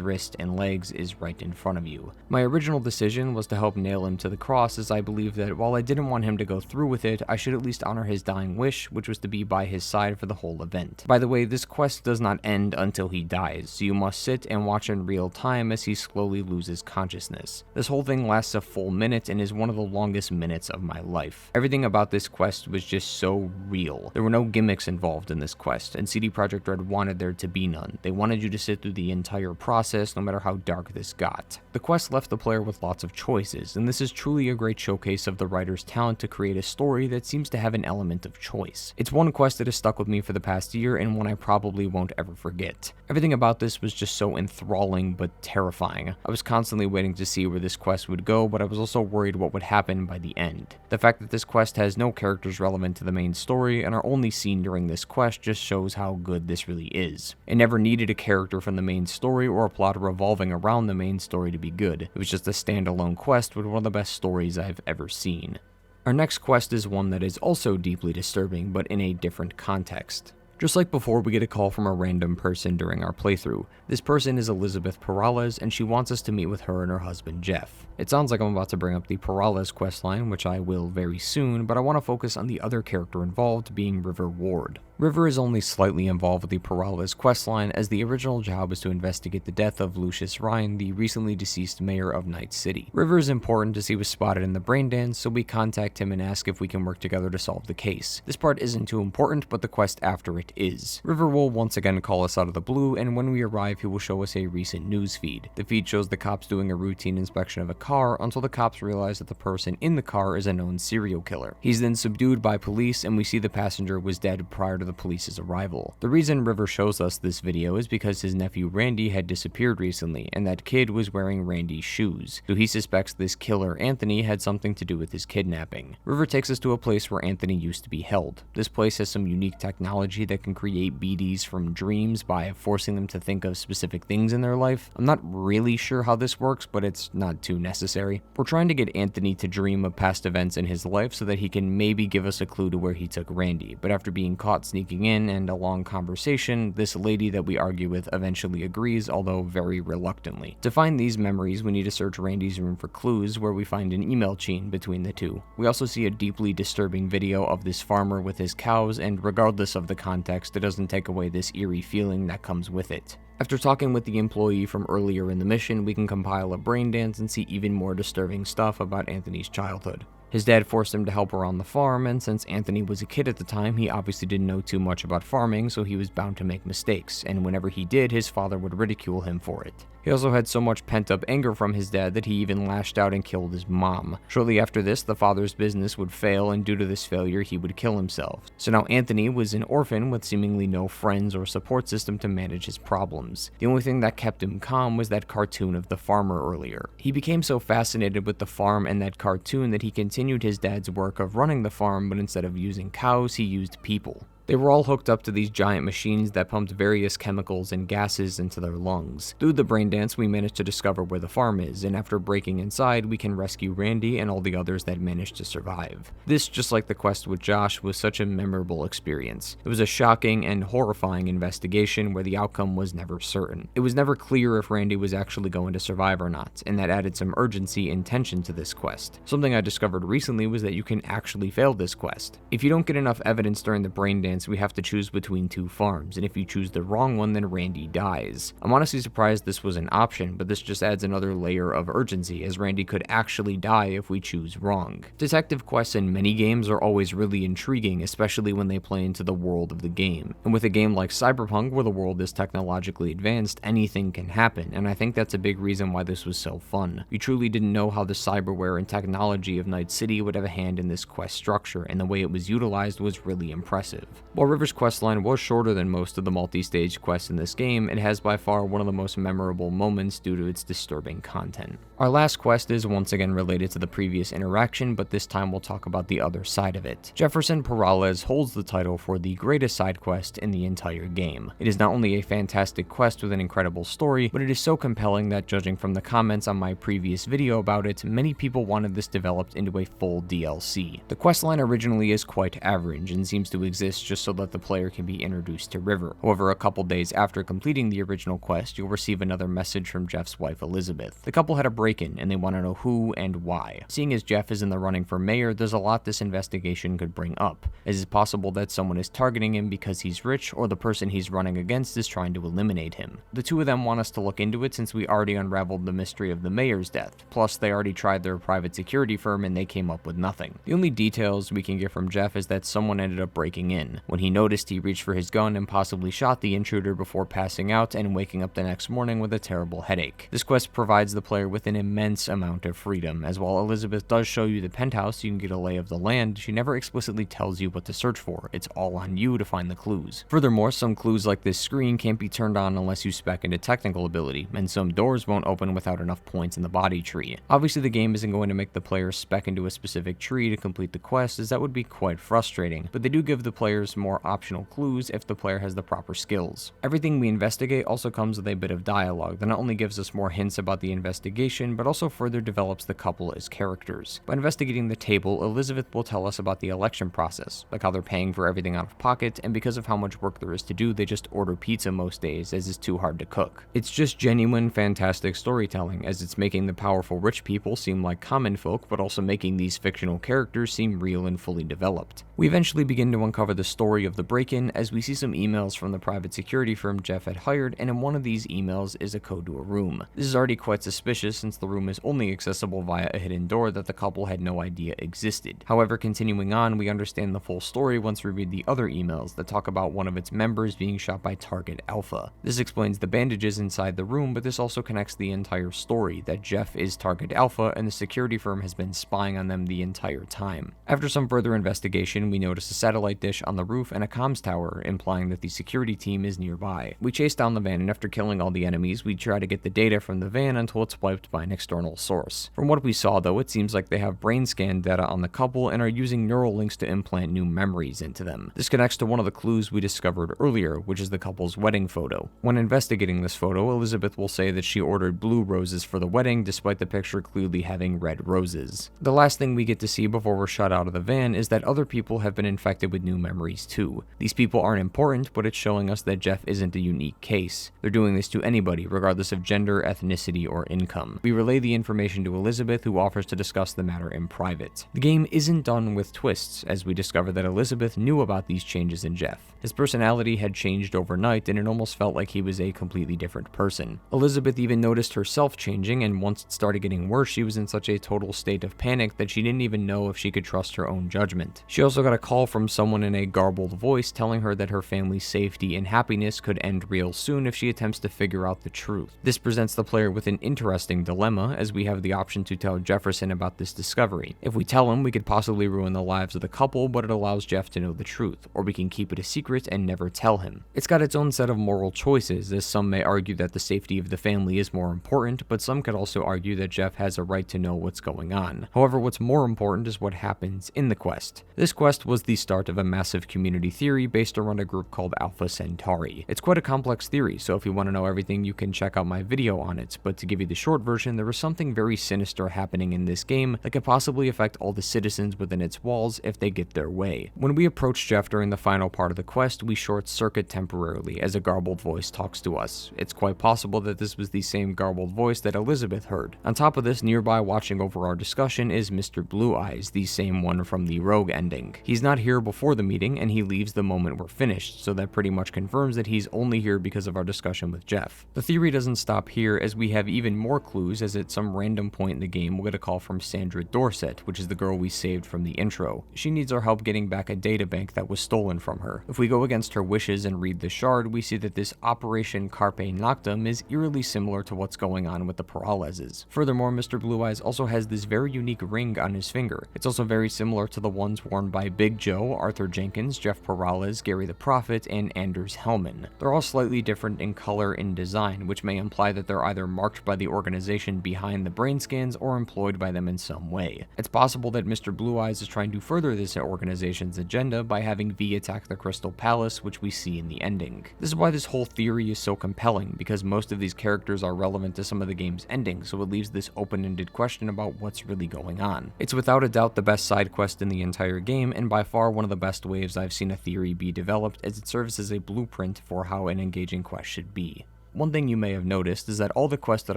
Speaker 1: wrist and legs is right in front of you. My original decision was to help nail him to the cross, as I believe that while I didn't want him to go through with it, I should at least honor his dying wish, which was to be by his side for the whole event. By the way, this quest does not end until he dies, so you must sit and watch in real time as he slowly loses consciousness. This whole thing lasts a full minute and is one of the longest minutes of my life. Everything about this quest was just so real. There were no gimmicks involved in this quest, and CD Projekt Red wanted there to be none. They wanted you to sit through the entire process, no matter how dark this got. The quest left the player with lots of choices, and this is truly a great showcase of the writer's talent to create a story that seems to have an element of choice. It's one quest that has stuck with me for the past year and one I probably won't ever forget. Everything about this was just so enthralling but terrifying. I was constantly waiting to see where this quest would go, but I was also worried what would happen by the end. The fact that this quest has no characters relevant to the main story and are only seen during this quest just shows how good this really is. It never needed a character from the main story or a plot revolving around the main story to be good. It was just a standalone quest with one of the best stories I've ever seen. Our next quest is one that is also deeply disturbing, but in a different context. Just like before, we get a call from a random person during our playthrough. This person is Elizabeth Perales, and she wants us to meet with her and her husband Jeff. It sounds like I'm about to bring up the Perales questline, which I will very soon, but I want to focus on the other character involved, being River Ward. River is only slightly involved with the Perales questline, as the original job is to investigate the death of Lucius Ryan, the recently deceased mayor of Night City. River is important as he was spotted in the brain dance, so we contact him and ask if we can work together to solve the case. This part isn't too important, but the quest after it is. River will once again call us out of the blue, and when we arrive, he will show us a recent news feed. The feed shows the cops doing a routine inspection of a car until the cops realize that the person in the car is a known serial killer. He's then subdued by police, and we see the passenger was dead prior to the police's arrival. The reason River shows us this video is because his nephew Randy had disappeared recently, and that kid was wearing Randy's shoes, so he suspects this killer, Anthony, had something to do with his kidnapping. River takes us to a place where Anthony used to be held. This place has some unique technology that can create BDs from dreams by forcing them to think of specific things in their life. I'm not really sure how this works, but it's not too necessary. We're trying to get Anthony to dream of past events in his life so that he can maybe give us a clue to where he took Randy, but after being caught sneaking in and a long conversation, this lady that we argue with eventually agrees, although very reluctantly. To find these memories, we need to search Randy's room for clues, where we find an email chain between the two. We also see a deeply disturbing video of this farmer with his cows, and regardless of the context, it doesn't take away this eerie feeling that comes with it. After talking with the employee from earlier in the mission, we can compile a brain dance and see even more disturbing stuff about Anthony's childhood. His dad forced him to help around the farm, and since Anthony was a kid at the time, he obviously didn't know too much about farming, so he was bound to make mistakes, and whenever he did, his father would ridicule him for it. He also had so much pent-up anger from his dad that he even lashed out and killed his mom. Shortly after this, the father's business would fail, and due to this failure, he would kill himself. So now Anthony was an orphan with seemingly no friends or support system to manage his problems. The only thing that kept him calm was that cartoon of the farmer earlier. He became so fascinated with the farm and that cartoon that he continued his dad's work of running the farm, but instead of using cows, he used people. They were all hooked up to these giant machines that pumped various chemicals and gases into their lungs. Through the brain dance, we managed to discover where the farm is, and after breaking inside, we can rescue Randy and all the others that managed to survive. This, just like the quest with Josh, was such a memorable experience. It was a shocking and horrifying investigation where the outcome was never certain. It was never clear if Randy was actually going to survive or not, and that added some urgency and tension to this quest. Something I discovered recently was that you can actually fail this quest. If you don't get enough evidence during the brain dance, we have to choose between two farms, and if you choose the wrong one, then Randy dies. I'm honestly surprised this was an option, but this just adds another layer of urgency, as Randy could actually die if we choose wrong. Detective quests in many games are always really intriguing, especially when they play into the world of the game. And with a game like Cyberpunk, where the world is technologically advanced, anything can happen, and I think that's a big reason why this was so fun. We truly didn't know how the cyberware and technology of Night City would have a hand in this quest structure, and the way it was utilized was really impressive. While River's questline was shorter than most of the multi-stage quests in this game, it has by far one of the most memorable moments due to its disturbing content. Our last quest is once again related to the previous interaction, but this time we'll talk about the other side of it. Jefferson Perales holds the title for the greatest side quest in the entire game. It is not only a fantastic quest with an incredible story, but it is so compelling that, judging from the comments on my previous video about it, many people wanted this developed into a full DLC. The questline originally is quite average and seems to exist just so that the player can be introduced to River. However, a couple days after completing the original quest, you'll receive another message from Jeff's wife Elizabeth. The couple had a break-in and they want to know who and why. Seeing as Jeff is in the running for mayor, there's a lot this investigation could bring up. It is possible that someone is targeting him because he's rich, or the person he's running against is trying to eliminate him. The two of them want us to look into it since we already unraveled the mystery of the mayor's death, plus they already tried their private security firm and they came up with nothing. The only details we can get from Jeff is that someone ended up breaking in. When he noticed, he reached for his gun and possibly shot the intruder before passing out and waking up the next morning with a terrible headache. This quest provides the player with an immense amount of freedom, as while Elizabeth does show you the penthouse so you can get a lay of the land, she never explicitly tells you what to search for. It's all on you to find the clues. Furthermore, some clues like this screen can't be turned on unless you spec into technical ability, and some doors won't open without enough points in the body tree. Obviously, the game isn't going to make the player spec into a specific tree to complete the quest, as that would be quite frustrating, but they do give the players more optional clues if the player has the proper skills. Everything we investigate also comes with a bit of dialogue that not only gives us more hints about the investigation, but also further develops the couple as characters. By investigating the table, Elizabeth will tell us about the election process, like how they're paying for everything out of pocket, and because of how much work there is to do, they just order pizza most days as it's too hard to cook. It's just genuine, fantastic storytelling, as it's making the powerful rich people seem like common folk, but also making these fictional characters seem real and fully developed. We eventually begin to uncover the story of the break-in as we see some emails from the private security firm Jeff had hired, and in one of these emails is a code to a room. This is already quite suspicious since the room is only accessible via a hidden door that the couple had no idea existed. However, continuing on, we understand the full story once we read the other emails that talk about one of its members being shot by Target Alpha. This explains the bandages inside the room, but this also connects the entire story that Jeff is Target Alpha and the security firm has been spying on them the entire time. After some further investigation, we notice a satellite dish on the roof and a comms tower, implying that the security team is nearby. We chase down the van, and after killing all the enemies, we try to get the data from the van until it's wiped by an external source. From what we saw though, it seems like they have brain scan data on the couple and are using neural links to implant new memories into them. This connects to one of the clues we discovered earlier, which is the couple's wedding photo. When investigating this photo, Elizabeth will say that she ordered blue roses for the wedding despite the picture clearly having red roses. The last thing we get to see before we're shut out of the van is that other people have been infected with new memories too. These people aren't important, but it's showing us that Jeff isn't a unique case. They're doing this to anybody, regardless of gender, ethnicity, or income. We relay the information to Elizabeth, who offers to discuss the matter in private. The game isn't done with twists, as we discover that Elizabeth knew about these changes in Jeff. His personality had changed overnight, and it almost felt like he was a completely different person. Elizabeth even noticed herself changing, and once it started getting worse, she was in such a total state of panic that she didn't even know if she could trust her own judgment. She also got a call from someone in a garbled voice telling her that her family's safety and happiness could end real soon if she attempts to figure out the truth. This presents the player with an interesting dilemma, as we have the option to tell Jefferson about this discovery. If we tell him, we could possibly ruin the lives of the couple, but it allows Jeff to know the truth, or we can keep it a secret and never tell him. It's got its own set of moral choices, as some may argue that the safety of the family is more important, but some could also argue that Jeff has a right to know what's going on. However, what's more important is what happens in the quest. This quest was the start of a massive community theory based around a group called Alpha Centauri. It's quite a complex theory, so if you want to know everything, you can check out my video on it, but to give you the short version, there was something very sinister happening in this game that could possibly affect all the citizens within its walls if they get their way. When we approach Jeff during the final part of the quest, we short-circuit temporarily as a garbled voice talks to us. It's quite possible that this was the same garbled voice that Elizabeth heard. On top of this, nearby watching over our discussion is Mr. Blue Eyes, the same one from the Rogue ending. He's not here before the meeting, and he leaves the moment we're finished, so that pretty much confirms that he's only here because of our discussion with Jeff. The theory doesn't stop here, as we have even more clues, as at some random point in the game we'll get a call from Sandra Dorset, which is the girl we saved from the intro. She needs our help getting back a databank that was stolen from her. If we go against her wishes and read the shard, we see that this Operation Carpe Noctem is eerily similar to what's going on with the Peralezes. Furthermore, Mr. Blue Eyes also has this very unique ring on his finger. It's also very similar to the ones worn by Big Joe, Arthur Jenkins, Jeff Peralez, Gary the Prophet, and Anders Hellman. They're all slightly different in color and design, which may imply that they're either marked by the organization behind the brain scans or employed by them in some way. It's possible that Mr. Blue Eyes is trying to further this organization's agenda by having V attack the Crystal Palace, which we see in the ending. This is why this whole theory is so compelling, because most of these characters are relevant to some of the game's endings, so it leaves this open-ended question about what's really going on. It's without a doubt the best side quest in the entire game, and by far one of the best ways I've seen a theory be developed, as it serves as a blueprint for how an engaging quest should be. One thing you may have noticed is that all the quests that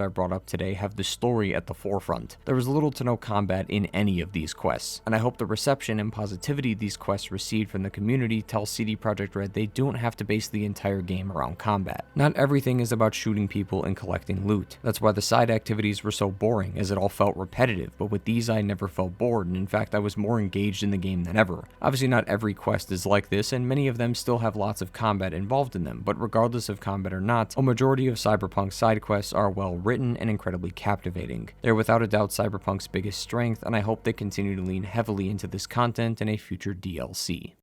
Speaker 1: I brought up today have the story at the forefront. There was little to no combat in any of these quests, and I hope the reception and positivity these quests received from the community tells CD Projekt Red they don't have to base the entire game around combat. Not everything is about shooting people and collecting loot. That's why the side activities were so boring, as it all felt repetitive, but with these I never felt bored, and in fact I was more engaged in the game than ever. Obviously not every quest is like this, and many of them still have lots of combat involved in them, but regardless of combat or not, a majority of Cyberpunk's side quests are well written and incredibly captivating. They're without a doubt Cyberpunk's biggest strength, and I hope they continue to lean heavily into this content in a future DLC.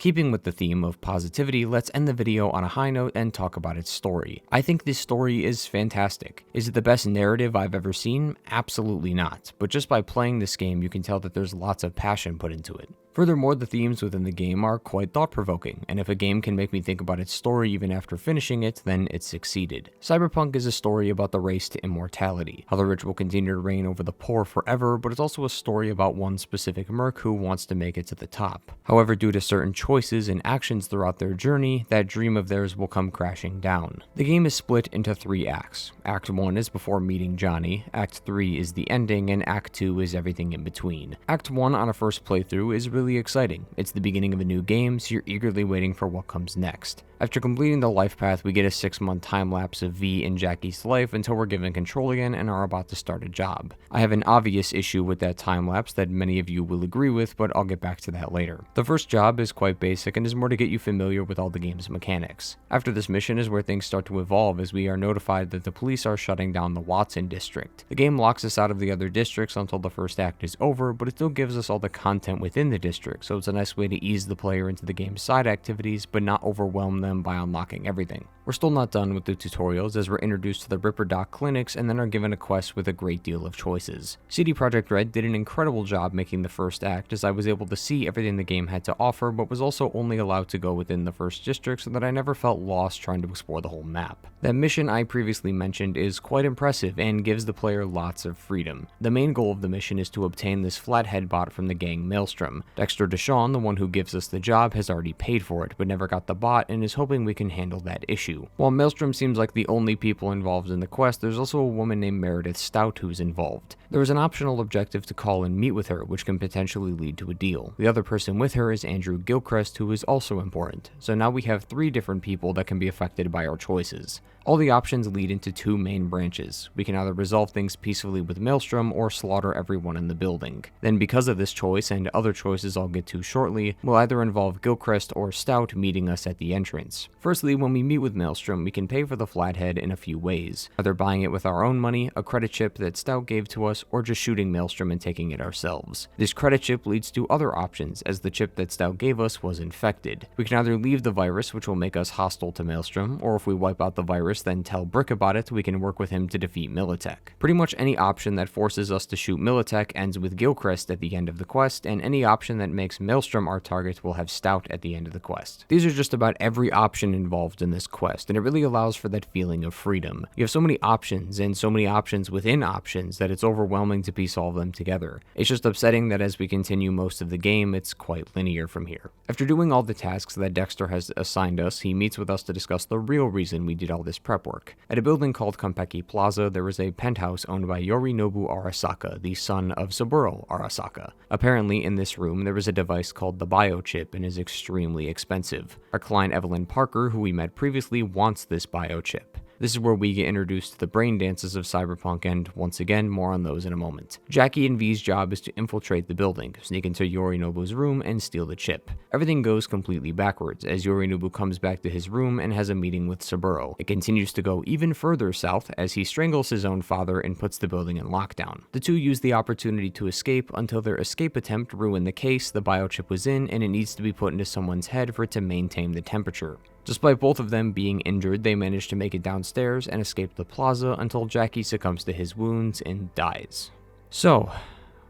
Speaker 1: Keeping with the theme of positivity, let's end the video on a high note and talk about its story. I think this story is fantastic. Is it the best narrative I've ever seen? Absolutely not, but just by playing this game you can tell that there's lots of passion put into it. Furthermore, the themes within the game are quite thought-provoking, and if a game can make me think about its story even after finishing it, then it succeeded. Cyberpunk is a story about the race to immortality, how the rich will continue to reign over the poor forever, but it's also a story about one specific merc who wants to make it to the top. However, due to certain choices and actions throughout their journey, that dream of theirs will come crashing down. The game is split into 3 acts. Act 1 is before meeting Johnny, Act 3 is the ending, and Act 2 is everything in between. Act 1 on a first playthrough is really exciting. It's the beginning of a new game, so you're eagerly waiting for what comes next. After completing the life path, we get a 6-month time lapse of V and Jackie's life until we're given control again and are about to start a job. I have an obvious issue with that time lapse that many of you will agree with, but I'll get back to that later. The first job is quite basic and is more to get you familiar with all the game's mechanics. After this mission is where things start to evolve, as we are notified that the police are shutting down the Watson district. The game locks us out of the other districts until the first act is over, but it still gives us all the content within the district, so it's a nice way to ease the player into the game's side activities but not overwhelm them by unlocking everything. We're still not done with the tutorials, as we're introduced to the Ripper Doc clinics and then are given a quest with a great deal of choices. CD Projekt Red did an incredible job making the first act, as I was able to see everything the game had to offer, but was also only allowed to go within the first district so that I never felt lost trying to explore the whole map. That mission I previously mentioned is quite impressive and gives the player lots of freedom. The main goal of the mission is to obtain this flathead bot from the gang Maelstrom. Dexter Deshawn, the one who gives us the job, has already paid for it, but never got the bot and is hoping we can handle that issue. While Maelstrom seems like the only people involved in the quest, there's also a woman named Meredith Stout who's involved. There is an optional objective to call and meet with her, which can potentially lead to a deal. The other person with her is Andrew Gilchrist, who is also important. So now we have 3 different people that can be affected by our choices. All the options lead into 2 main branches. We can either resolve things peacefully with Maelstrom or slaughter everyone in the building. Then because of this choice and other choices I'll get to shortly, will either involve Gilchrist or Stout meeting us at the entrance. Firstly, when we meet with Maelstrom, we can pay for the flathead in a few ways, either buying it with our own money, a credit chip that Stout gave to us, or just shooting Maelstrom and taking it ourselves. This credit chip leads to other options, as the chip that Stout gave us was infected. We can either leave the virus, which will make us hostile to Maelstrom, or if we wipe out the virus then tell Brick about it, we can work with him to defeat Militech. Pretty much any option that forces us to shoot Militech ends with Gilchrist at the end of the quest, and any option that makes Maelstrom our target will have Stout at the end of the quest. These are just about every option involved in this quest, and it really allows for that feeling of freedom. You have so many options, and so many options within options, that it's overwhelming to piece all of them together. It's just upsetting that as we continue most of the game, it's quite linear from here. After doing all the tasks that Dexter has assigned us, he meets with us to discuss the real reason we did all this prep work. At a building called Konpeki Plaza, there is a penthouse owned by Yorinobu Arasaka, the son of Saburo Arasaka. Apparently, in this room, there is a device called the biochip and is extremely expensive. Our client Evelyn Parker, who we met previously, wants this biochip. This is where we get introduced to the brain dances of Cyberpunk, and once again, more on those in a moment. Jackie and V's job is to infiltrate the building, sneak into Yorinobu's room, and steal the chip. Everything goes completely backwards, as Yorinobu comes back to his room and has a meeting with Saburo. It continues to go even further south, as he strangles his own father and puts the building in lockdown. The two use the opportunity to escape until their escape attempt ruined the case the biochip was in, and it needs to be put into someone's head for it to maintain the temperature. Despite both of them being injured, they manage to make it downstairs and escape the plaza until Jackie succumbs to his wounds and dies. So,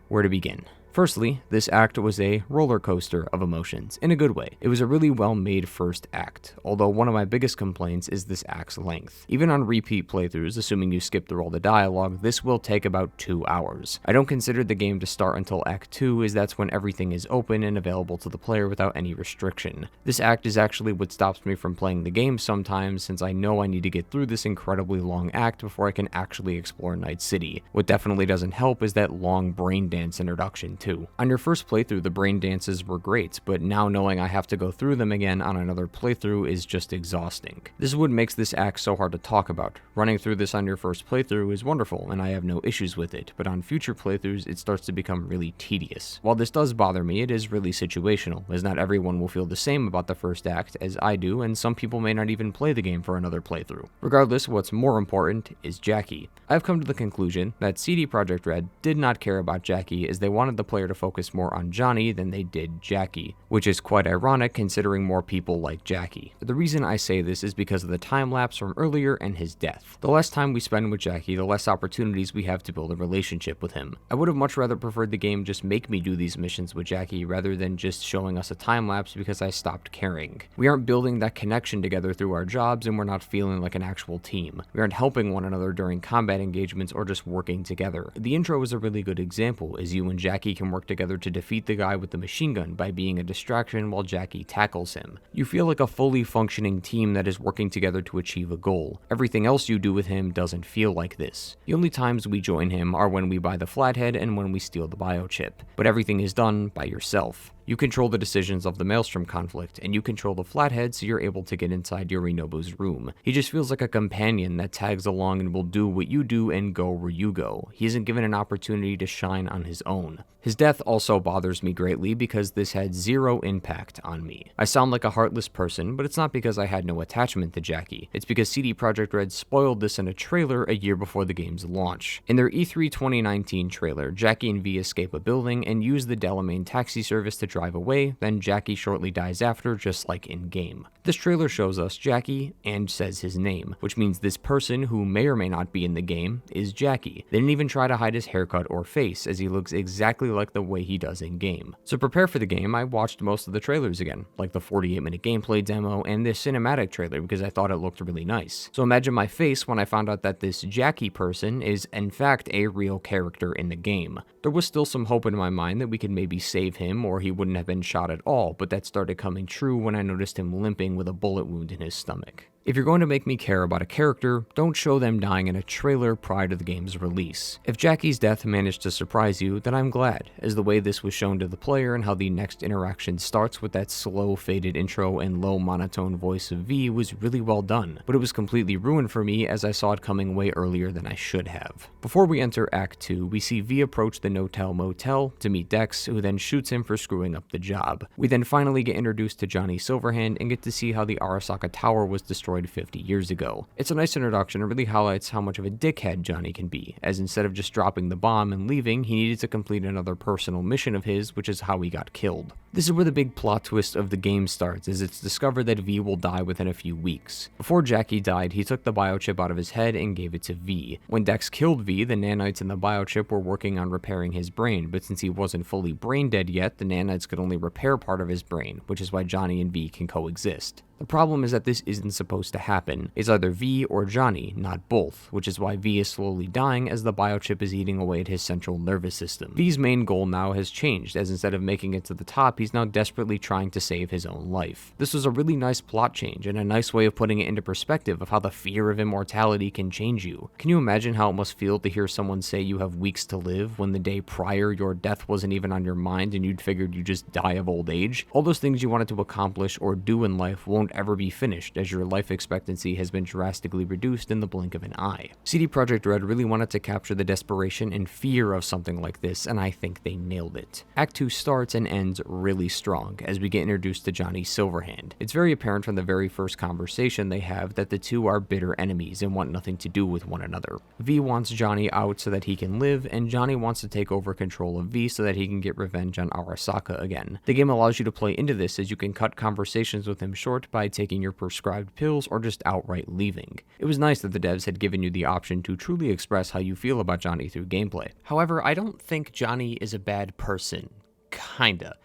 Speaker 1: where to begin? Firstly, this act was a roller coaster of emotions, in a good way. It was a really well-made first act, although one of my biggest complaints is this act's length. Even on repeat playthroughs, assuming you skip through all the dialogue, this will take about 2 hours. I don't consider the game to start until Act 2, as that's when everything is open and available to the player without any restriction. This act is actually what stops me from playing the game sometimes, since I know I need to get through this incredibly long act before I can actually explore Night City. What definitely doesn't help is that long brain dance introduction too. On your first playthrough, the brain dances were great, but now knowing I have to go through them again on another playthrough is just exhausting. This is what makes this act so hard to talk about. Running through this on your first playthrough is wonderful, and I have no issues with it, but on future playthroughs it starts to become really tedious. While this does bother me, it is really situational, as not everyone will feel the same about the first act as I do, and some people may not even play the game for another playthrough. Regardless, what's more important is Jackie. I've come to the conclusion that CD Projekt Red did not care about Jackie, as they wanted the player to focus more on Johnny than they did Jackie, which is quite ironic considering more people like Jackie. The reason I say this is because of the time lapse from earlier and his death. The less time we spend with Jackie, the less opportunities we have to build a relationship with him. I would have much rather preferred the game just make me do these missions with Jackie rather than just showing us a time lapse because I stopped caring. We aren't building that connection together through our jobs, and we're not feeling like an actual team. We aren't helping one another during combat engagements or just working together. The intro is a really good example, as you and Jackie can work together to defeat the guy with the machine gun by being a distraction while Jackie tackles him. You feel like a fully functioning team that is working together to achieve a goal. Everything else you do with him doesn't feel like this. The only times we join him are when we buy the flathead and when we steal the biochip, but everything is done by yourself. You control the decisions of the Maelstrom conflict, and you control the Flathead so you're able to get inside Yorinobu's room. He just feels like a companion that tags along and will do what you do and go where you go. He isn't given an opportunity to shine on his own. His death also bothers me greatly because this had zero impact on me. I sound like a heartless person, but it's not because I had no attachment to Jackie. It's because CD Projekt Red spoiled this in a trailer a year before the game's launch. In their E3 2019 trailer, Jackie and V escape a building and use the Delamain taxi service to drive away, then Jackie shortly dies after, just like in-game. This trailer shows us Jackie and says his name, which means this person, who may or may not be in the game, is Jackie. They didn't even try to hide his haircut or face, as he looks exactly like the way he does in-game. So prepare for the game, I watched most of the trailers again, like the 48-minute gameplay demo and this cinematic trailer because I thought it looked really nice. So imagine my face when I found out that this Jackie person is in fact a real character in the game. There was still some hope in my mind that we could maybe save him or he wouldn't have been shot at all, but that started coming true when I noticed him limping with a bullet wound in his stomach. If you're going to make me care about a character, don't show them dying in a trailer prior to the game's release. If Jackie's death managed to surprise you, then I'm glad, as the way this was shown to the player and how the next interaction starts with that slow faded intro and low monotone voice of V was really well done, but it was completely ruined for me as I saw it coming way earlier than I should have. Before we enter Act 2, we see V approach the No-Tell Motel to meet Dex, who then shoots him for screwing up the job. We then finally get introduced to Johnny Silverhand and get to see how the Arasaka Tower was destroyed 50 years ago. It's a nice introduction and really highlights how much of a dickhead Johnny can be, as instead of just dropping the bomb and leaving, he needed to complete another personal mission of his, which is how he got killed. This is where the big plot twist of the game starts, as it's discovered that V will die within a few weeks. Before Jackie died, he took the biochip out of his head and gave it to V. When Dex killed V, the nanites in the biochip were working on repairing his brain, but since he wasn't fully brain dead yet, the nanites could only repair part of his brain, which is why Johnny and V can coexist. The problem is that this isn't supposed to happen. It's either V or Johnny, not both, which is why V is slowly dying as the biochip is eating away at his central nervous system. V's main goal now has changed, as instead of making it to the top, he's now desperately trying to save his own life. This was a really nice plot change, and a nice way of putting it into perspective of how the fear of immortality can change you. Can you imagine how it must feel to hear someone say you have weeks to live when the day prior your death wasn't even on your mind and you'd figured you'd just die of old age? All those things you wanted to accomplish or do in life won't ever be finished, as your life expectancy has been drastically reduced in the blink of an eye. CD Projekt Red really wanted to capture the desperation and fear of something like this, and I think they nailed it. Act 2 starts and ends really strong, as we get introduced to Johnny Silverhand. It's very apparent from the very first conversation they have that the two are bitter enemies and want nothing to do with one another. V wants Johnny out so that he can live, and Johnny wants to take over control of V so that he can get revenge on Arasaka again. The game allows you to play into this, as you can cut conversations with him short by by taking your prescribed pills or just outright leaving. It was nice that the devs had given you the option to truly express how you feel about Johnny through gameplay. However, I don't think Johnny is a bad person. Kinda.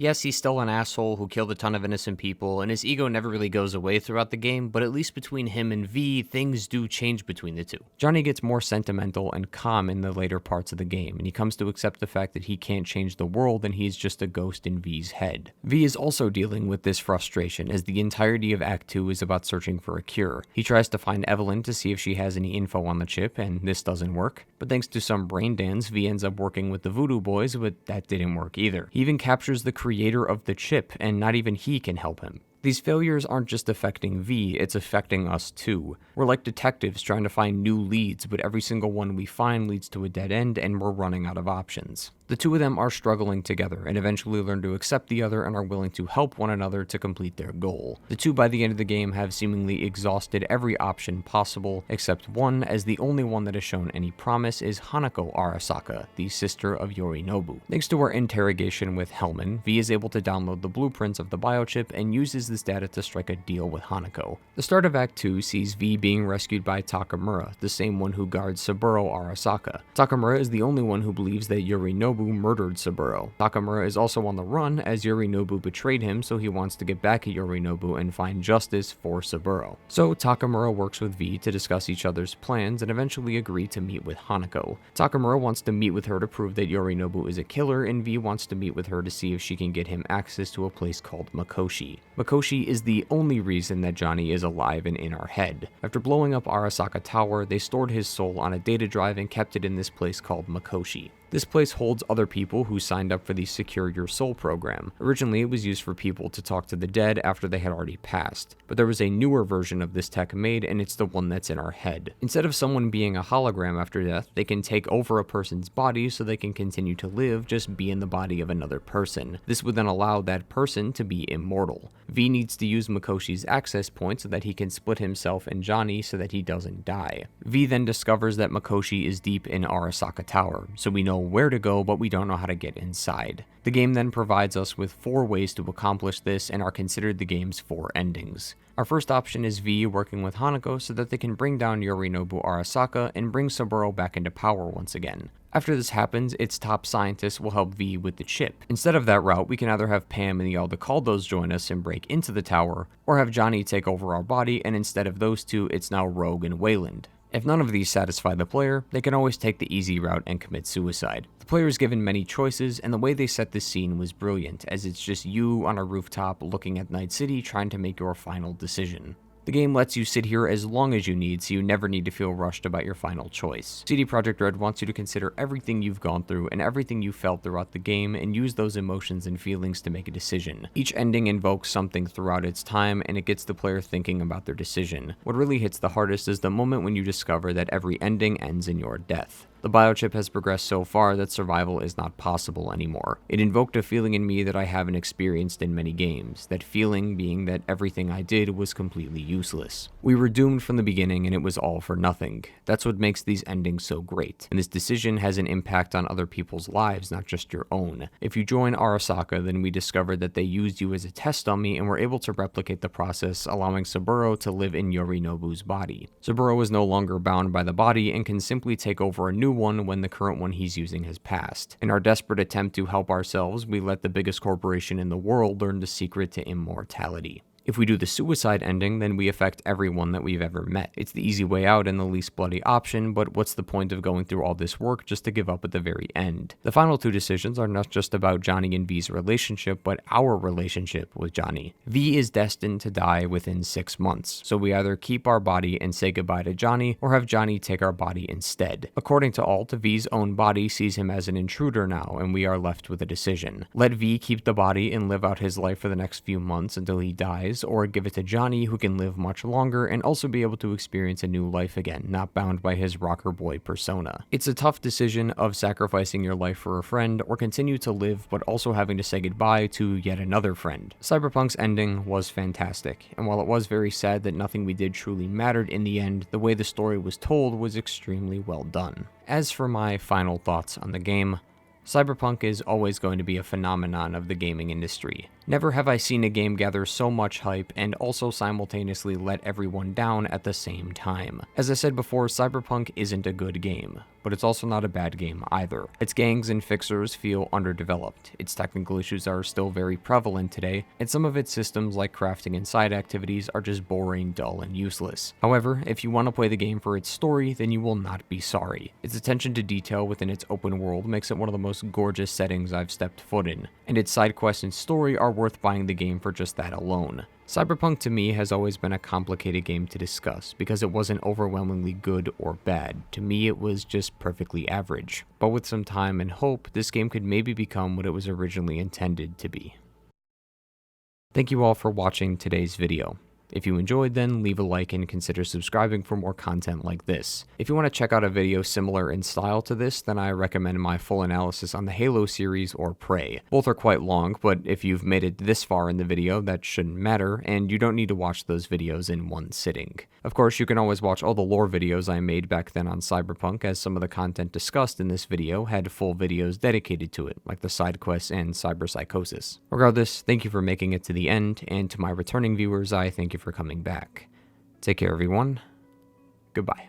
Speaker 1: Yes, he's still an asshole who killed a ton of innocent people, and his ego never really goes away throughout the game, but at least between him and V, things do change between the two. Johnny gets more sentimental and calm in the later parts of the game, and he comes to accept the fact that he can't change the world and he's just a ghost in V's head. V is also dealing with this frustration, as the entirety of Act 2 is about searching for a cure. He tries to find Evelyn to see if she has any info on the chip, and this doesn't work. But thanks to some brain dance, V ends up working with the Voodoo Boys, but that didn't work either. He even captures the creator of the chip, and not even he can help him. These failures aren't just affecting V, it's affecting us too. We're like detectives trying to find new leads, but every single one we find leads to a dead end and we're running out of options. The two of them are struggling together and eventually learn to accept the other and are willing to help one another to complete their goal. The two by the end of the game have seemingly exhausted every option possible except one, as the only one that has shown any promise is Hanako Arasaka, the sister of Yorinobu. Thanks to our interrogation with Hellman, V is able to download the blueprints of the biochip and uses this data to strike a deal with Hanako. The start of Act 2 sees V being rescued by Takamura, the same one who guards Saburo Arasaka. Takamura is the only one who believes that Yorinobu murdered Saburo. Takamura is also on the run as Yorinobu betrayed him, so he wants to get back at Yorinobu and find justice for Saburo. So Takamura works with V to discuss each other's plans and eventually agree to meet with Hanako. Takamura wants to meet with her to prove that Yorinobu is a killer, and V wants to meet with her to see if she can get him access to a place called Makoshi. Makoshi is the only reason that Johnny is alive and in our head. After blowing up Arasaka Tower, they stored his soul on a data drive and kept it in this place called Makoshi. This place holds other people who signed up for the Secure Your Soul program. Originally, it was used for people to talk to the dead after they had already passed, but there was a newer version of this tech made, and it's the one that's in our head. Instead of someone being a hologram after death, they can take over a person's body so they can continue to live, just be in the body of another person. This would then allow that person to be immortal. V needs to use Makoshi's access point so that he can split himself and Johnny so that he doesn't die. V then discovers that Makoshi is deep in Arasaka Tower, so we know where to go, but we don't know how to get inside. The game then provides us with 4 ways to accomplish this and are considered the game's 4 endings. Our first option is V working with Hanako so that they can bring down Yorinobu Arasaka and bring Saburo back into power once again. After this happens, its top scientists will help V with the chip. Instead of that route, we can either have Pam and the Aldecaldos join us and break into the tower, or have Johnny take over our body, and instead of those two, it's now Rogue and Wayland. If none of these satisfy the player, they can always take the easy route and commit suicide. The player is given many choices, and the way they set this scene was brilliant, as it's just you on a rooftop looking at Night City trying to make your final decision. The game lets you sit here as long as you need, so you never need to feel rushed about your final choice. CD Projekt Red wants you to consider everything you've gone through and everything you felt throughout the game and use those emotions and feelings to make a decision. Each ending invokes something throughout its time, and it gets the player thinking about their decision. What really hits the hardest is the moment when you discover that every ending ends in your death. The biochip has progressed so far that survival is not possible anymore. It invoked a feeling in me that I haven't experienced in many games, that feeling being that everything I did was completely useless. We were doomed from the beginning and it was all for nothing. That's what makes these endings so great, and this decision has an impact on other people's lives, not just your own. If you join Arasaka, then we discovered that they used you as a test dummy and were able to replicate the process, allowing Saburo to live in Yorinobu's body. Saburo is no longer bound by the body and can simply take over a new one when the current one he's using has passed. In our desperate attempt to help ourselves, we let the biggest corporation in the world learn the secret to immortality. If we do the suicide ending, then we affect everyone that we've ever met. It's the easy way out and the least bloody option, but what's the point of going through all this work just to give up at the very end? The final 2 decisions are not just about Johnny and V's relationship, but our relationship with Johnny. V is destined to die within 6 months, so we either keep our body and say goodbye to Johnny, or have Johnny take our body instead. According to Alt, V's own body sees him as an intruder now, and we are left with a decision. Let V keep the body and live out his life for the next few months until he dies, or give it to Johnny, who can live much longer and also be able to experience a new life again, not bound by his rocker boy persona. It's a tough decision of sacrificing your life for a friend, or continue to live but also having to say goodbye to yet another friend. Cyberpunk's ending was fantastic, and while it was very sad that nothing we did truly mattered in the end, the way the story was told was extremely well done. As for my final thoughts on the game, Cyberpunk is always going to be a phenomenon of the gaming industry. Never have I seen a game gather so much hype and also simultaneously let everyone down at the same time. As I said before, Cyberpunk isn't a good game, but it's also not a bad game either. Its gangs and fixers feel underdeveloped, its technical issues are still very prevalent today, and some of its systems like crafting and side activities are just boring, dull, and useless. However, if you want to play the game for its story, then you will not be sorry. Its attention to detail within its open world makes it one of the most gorgeous settings I've stepped foot in, and its side quests and story are worth buying the game for just that alone. Cyberpunk to me has always been a complicated game to discuss because it wasn't overwhelmingly good or bad. To me it was just perfectly average. But with some time and hope, this game could maybe become what it was originally intended to be. Thank you all for watching today's video. If you enjoyed, then leave a like and consider subscribing for more content like this. If you want to check out a video similar in style to this, then I recommend my full analysis on the Halo series or Prey. Both are quite long, but if you've made it this far in the video, that shouldn't matter, and you don't need to watch those videos in one sitting. Of course, you can always watch all the lore videos I made back then on Cyberpunk, as some of the content discussed in this video had full videos dedicated to it, like the side quests and cyberpsychosis. Regardless, thank you for making it to the end, and to my returning viewers, I thank you for coming back. Take care, everyone. Goodbye.